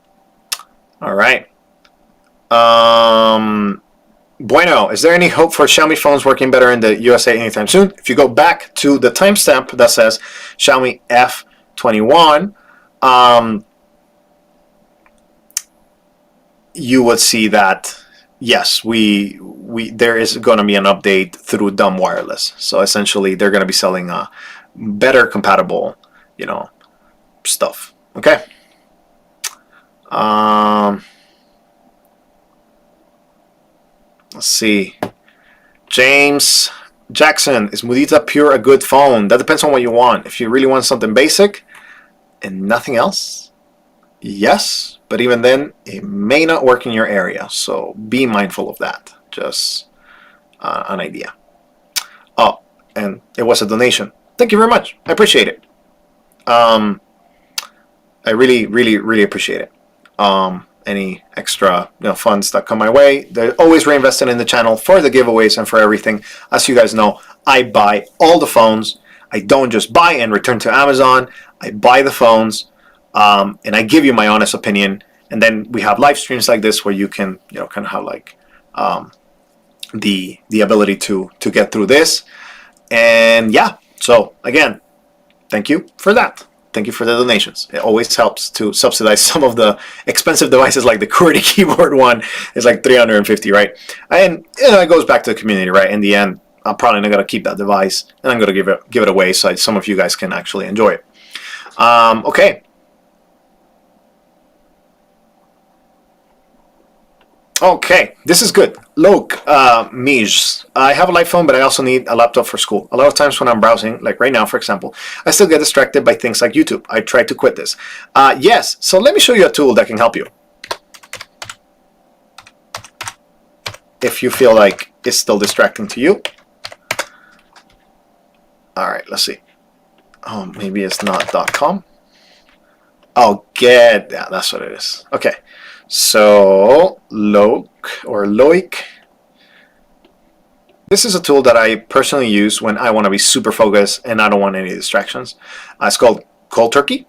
All right. Bueno, is there any hope for Xiaomi phones working better in the USA anytime soon? If you go back to the timestamp that says Xiaomi F21, you would see that yes, there is going to be an update through Dumb Wireless. So essentially, they're going to be selling better compatible, stuff. Okay. Let's see. James Jackson, is Mudita Pure a good phone? That depends on what you want. If you really want something basic and nothing else, yes. But even then, it may not work in your area. So be mindful of that. Just an idea. Oh, and it was a donation. Thank you very much. I appreciate it. I really, really, really appreciate it. Any extra funds that come my way, they're always reinvested in the channel for the giveaways and for everything. As you guys know, I buy all the phones. I don't just buy and return to Amazon. I buy the phones, and I give you my honest opinion. And then we have live streams like this where you can kind of have like the ability to get through this. And yeah, so again, thank you for that. Thank you for the donations. It always helps to subsidize some of the expensive devices, like the QWERTY keyboard one is like $350, right? And it goes back to the community, right? In the end, I'm probably not gonna keep that device, and I'm gonna give it away so some of you guys can actually enjoy it. Okay. Okay, this is good. Look, Mij, I have a light phone, but I also need a laptop for school. A lot of times when I'm browsing, like right now, for example, I still get distracted by things like YouTube. I try to quit this. Yes, so let me show you a tool that can help you. If you feel like it's still distracting to you. All right, let's see. Oh, maybe it's not .com. Oh, yeah, that's what it is. Okay. So Loic. This is a tool that I personally use when I want to be super focused and I don't want any distractions. It's called Cold Turkey.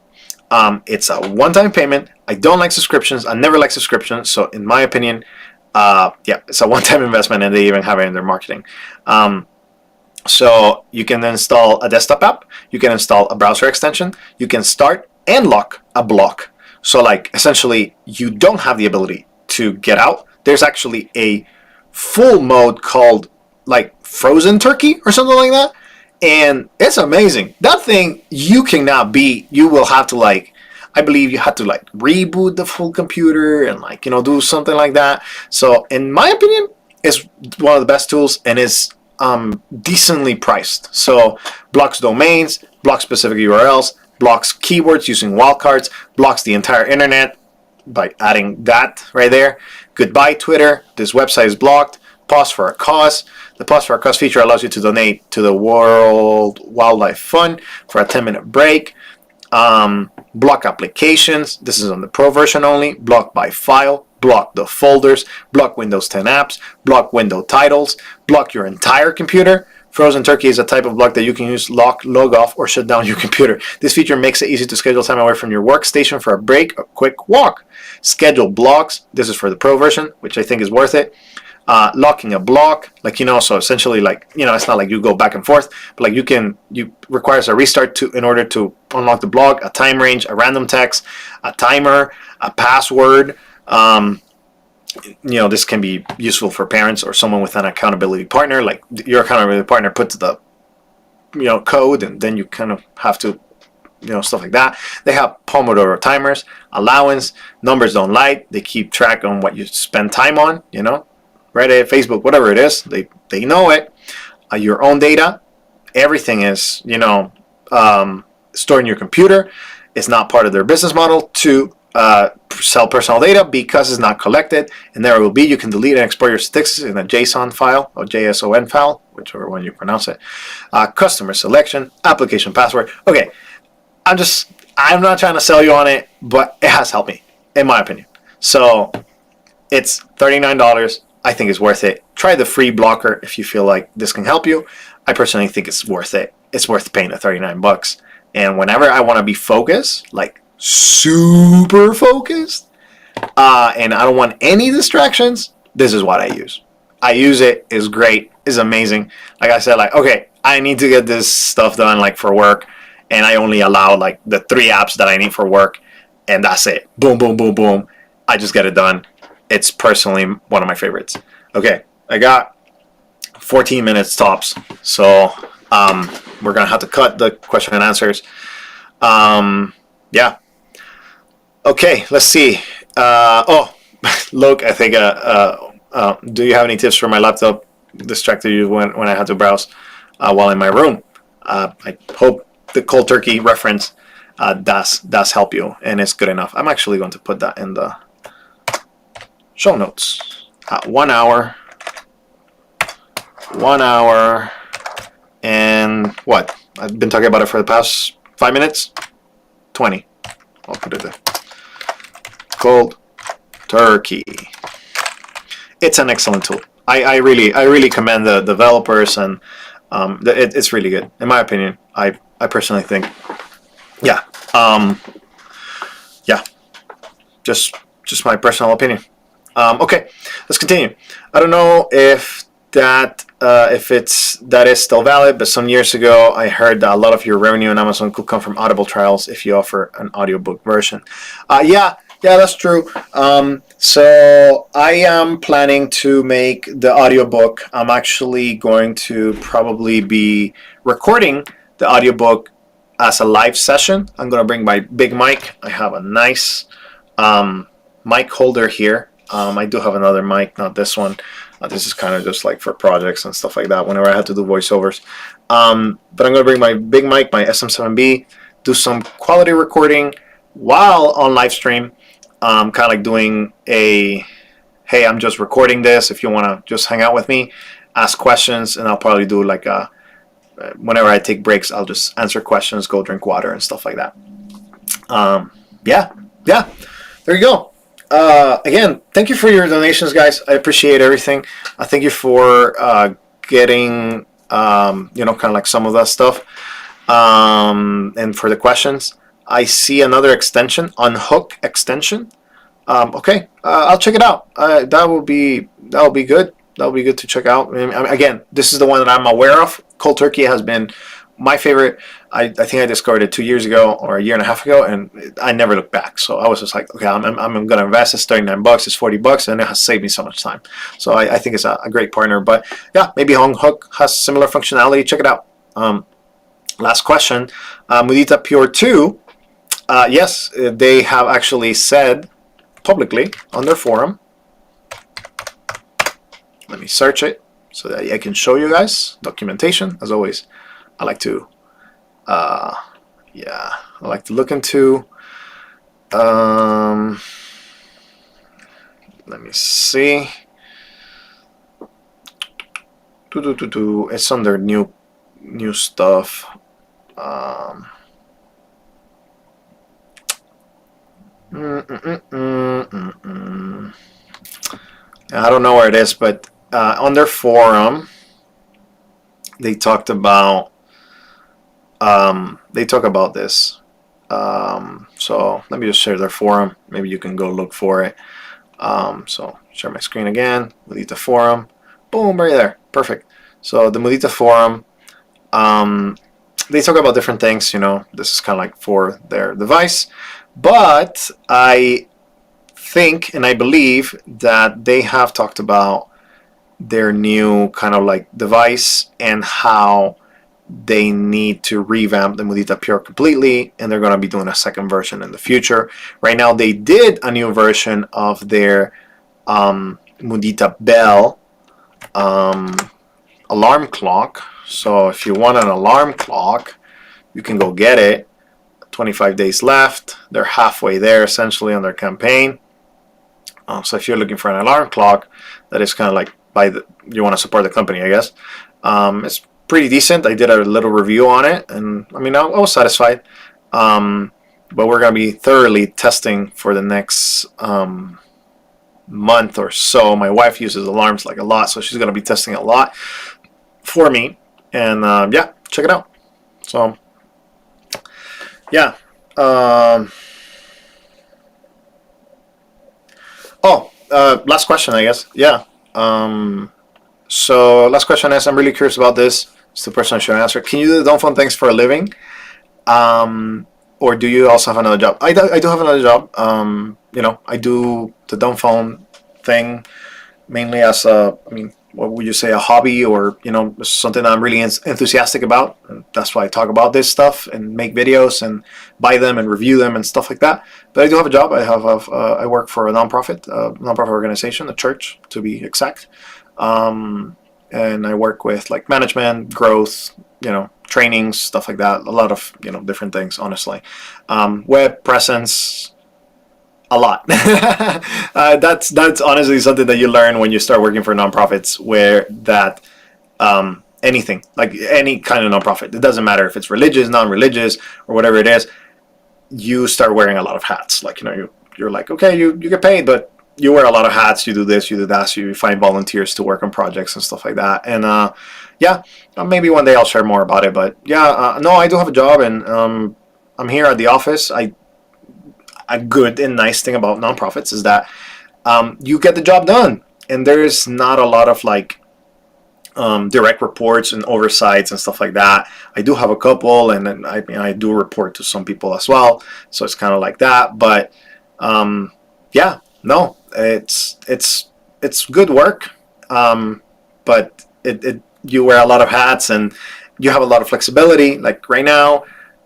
It's a one-time payment. I don't like subscriptions. I never like subscriptions. So in my opinion, yeah, it's a one-time investment, and they even have it in their marketing. So you can install a desktop app. You can install a browser extension. You can start and lock a block. So like essentially you don't have the ability to get out. There's actually a full mode called like Frozen Turkey or something like that. And it's amazing. That thing you cannot beat. You will have to like, I believe you have to like reboot the full computer and like, do something like that. So in my opinion, it's one of the best tools, and is decently priced. So blocks domains, blocks specific URLs, blocks keywords using wildcards, blocks the entire internet by adding that right there. Goodbye Twitter, this website is blocked. Pause for a cause. The pause for a cause feature allows you to donate to the World Wildlife Fund for a 10-minute break. Block applications, this is on the Pro version only. Block by file, block the folders, block Windows 10 apps, block window titles, block your entire computer. Frozen Turkey is a type of block that you can use, lock, log off, or shut down your computer. This feature makes it easy to schedule time away from your workstation for a break or quick walk. Schedule blocks. This is for the Pro version, which I think is worth it. Locking a block, like, so essentially, like, it's not like you go back and forth, but like you requires a restart in order to unlock the block, a time range, a random text, a timer, a password. This can be useful for parents or someone with an accountability partner. Like your accountability partner puts the, code, and then you kind of have to, stuff like that. They have Pomodoro timers, allowance, numbers don't lie. They keep track on what you spend time on, Reddit, Facebook, whatever it is. They know it. Your own data, everything is, stored in your computer. It's not part of their business model to sell personal data because it's not collected, and there it will be. You can delete and export your statistics in a JSON file or JSON file, whichever one you pronounce it. Customer selection, application password. Okay, I'm not trying to sell you on it, but it has helped me, in my opinion. So it's $39. I think it's worth it. Try the free blocker if you feel like this can help you. I personally think it's worth it. It's worth paying the 39 bucks. And whenever I want to be focused, like super focused, and I don't want any distractions, this is what I use. I use it. It's great. It's amazing. Like I said, like, okay, I need to get this stuff done, like, for work, and I only allow, like, the 3 apps that I need for work, and that's it. Boom, boom, boom, boom. I just get it done. It's personally one of my favorites. Okay, I got 14 minutes tops, so we're going to have to cut the question and answers. Yeah. Okay, let's see. Oh, look, I think, do you have any tips for my laptop? Distracted you when I had to browse while in my room. I hope the cold turkey reference does help you, and it's good enough. I'm actually going to put that in the show notes. 1 hour. 1 hour. And what? I've been talking about it for the past 5 minutes? 20. I'll put it there. Cold turkey. It's an excellent tool. I really commend the developers, and it's really good, in my opinion. I personally think, yeah, yeah, just my personal opinion. Okay, let's continue. I don't know if that is still valid, but some years ago I heard that a lot of your revenue on Amazon could come from Audible trials if you offer an audiobook version. Yeah, that's true. So I am planning to make the audiobook. I'm actually going to probably be recording the audiobook as a live session. I'm going to bring my big mic. I have a nice mic holder here. I do have another mic, not this one. This is kind of just like for projects and stuff like that whenever I had to do voiceovers. But I'm going to bring my big mic, my SM7B, do some quality recording while on live stream. Kind of like doing a, hey, I'm just recording this. If you want to just hang out with me, ask questions, and I'll probably do like a, whenever I take breaks, I'll just answer questions, go drink water, and stuff like that. Yeah, there you go. Again, thank you for your donations, guys. I appreciate everything. Thank you for getting, kind of like some of that stuff, and for the questions. I see another extension, Unhook extension. Okay, I'll check it out. That will be good. That will be good to check out. I mean, again, this is the one that I'm aware of. Cold turkey has been my favorite. I think I discovered it 2 years ago or a year and a half ago, and I never looked back. So I was just like, okay, I'm going to invest. It's 39 bucks. It's 40 bucks, and it has saved me so much time. So I think it's a great partner. But yeah, maybe Unhook has similar functionality. Check it out. Last question. Mudita Pure 2. Yes, they have actually said publicly on their forum. Let me search it so that I can show you guys documentation. As always, I like to, look into. Let me see. It's under new stuff. I don't know where it is, but on their forum, they talked about this. So let me just share their forum. Maybe you can go look for it. So share my screen again. Mudita forum. Boom, right there. Perfect. So the Mudita forum. They talk about different things. This is kind of like for their device. But I think and I believe that they have talked about their new kind of like device and how they need to revamp the Mudita Pure completely, and they're going to be doing a second version in the future. Right now they did a new version of their Mudita Bell alarm clock. So if you want an alarm clock, you can go get it. 25 days left. They're halfway there essentially on their campaign. So if you're looking for an alarm clock that is kind of like you want to support the company, I guess. It's pretty decent. I did a little review on it, and I mean, I was satisfied. but we're going to be thoroughly testing for the next month or so. My wife uses alarms like a lot, so she's going to be testing a lot for me. And yeah, check it out. So yeah. Last question, I guess. Yeah. So last question is, I'm really curious about this. It's the person I should answer. Can you do the Dumbphone things for a living? Or do you also have another job? I do have another job. You know, I do the Dumbphone thing mainly as a, I mean, what would you say, a hobby, or, you know, something that I'm really enthusiastic about. And that's why I talk about this stuff and make videos and buy them and review them and stuff like that. But I do have a job. I work for a nonprofit organization, a church to be exact. And I work with like management, growth, you know, trainings, stuff like that. A lot of, you know, different things, honestly. Web presence, a lot. That's honestly something that you learn when you start working for nonprofits, where that anything, like any kind of nonprofit, it doesn't matter if it's religious, non-religious, or whatever it is, you start wearing a lot of hats. Like, you know, you're like, okay, you get paid, but you wear a lot of hats. You do this, you do that. So you find volunteers to work on projects and stuff like that. And yeah, maybe one day I'll share more about it. But yeah, no, I do have a job, and I'm here at the office. A good and nice thing about nonprofits is that you get the job done, and there's not a lot of like direct reports and oversights and stuff like that. I do have a couple, and then I do report to some people as well, so it's kind of like that. But yeah, no, it's good work, but you wear a lot of hats and you have a lot of flexibility. Like right now,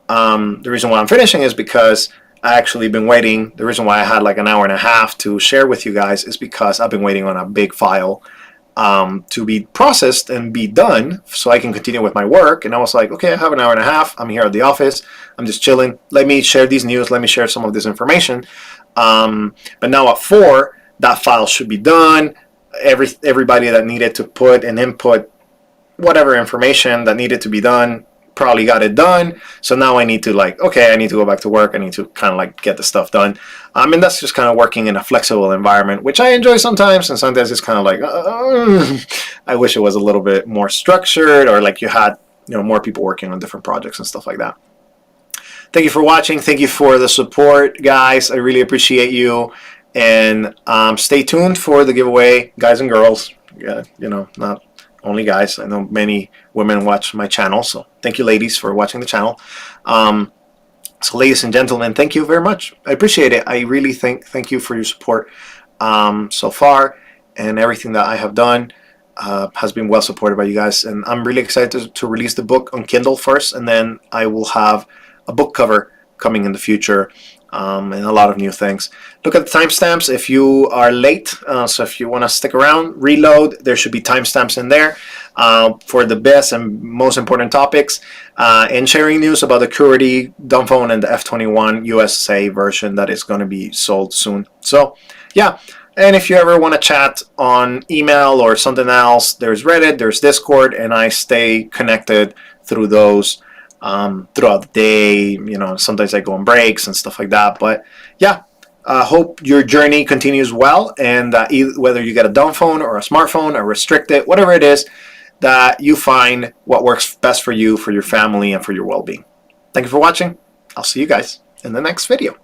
the reason why I'm finishing is because I actually been waiting. The reason why I had like an hour and a half to share with you guys is because I've been waiting on a big file to be processed and be done so I can continue with my work. And I was like, okay, I have an hour and a half. I'm here at the office. I'm just chilling. Let me share these news. Let me share some of this information. But now at 4, that file should be done. Everybody that needed to put and input whatever information that needed to be done probably got it done. So now I need to like, okay, I need to go back to work. I need to kind of like get the stuff done. And that's just kind of working in a flexible environment, which I enjoy sometimes. And sometimes it's kind of like, I wish it was a little bit more structured, or like you had, you know, more people working on different projects and stuff like that. Thank you for watching. Thank you for the support, guys. I really appreciate you. And stay tuned for the giveaway, guys and girls. Yeah, you know, not only guys. I know many women watch my channel, so thank you, ladies, for watching the channel. So ladies and gentlemen, thank you very much. I appreciate it. I really thank you for your support so far, and everything that I have done has been well supported by you guys. And I'm really excited to release the book on Kindle first, and then I will have a book cover coming in the future. And a lot of new things. Look at the timestamps if you are late. So if you want to stick around, reload, there should be timestamps in there for the best and most important topics, and sharing news about the QWERTY Dumbphone and the F21 USA version that is going to be sold soon. So yeah, and if you ever want to chat on email or something else, there's Reddit, there's Discord, and I stay connected through those throughout the day. You know, sometimes I go on breaks and stuff like that. But yeah, hope your journey continues well, and whether you get a Dumbphone or a smartphone or restricted, whatever it is, that you find what works best for you, for your family, and for your well-being. Thank you for watching. I'll see you guys in the next video.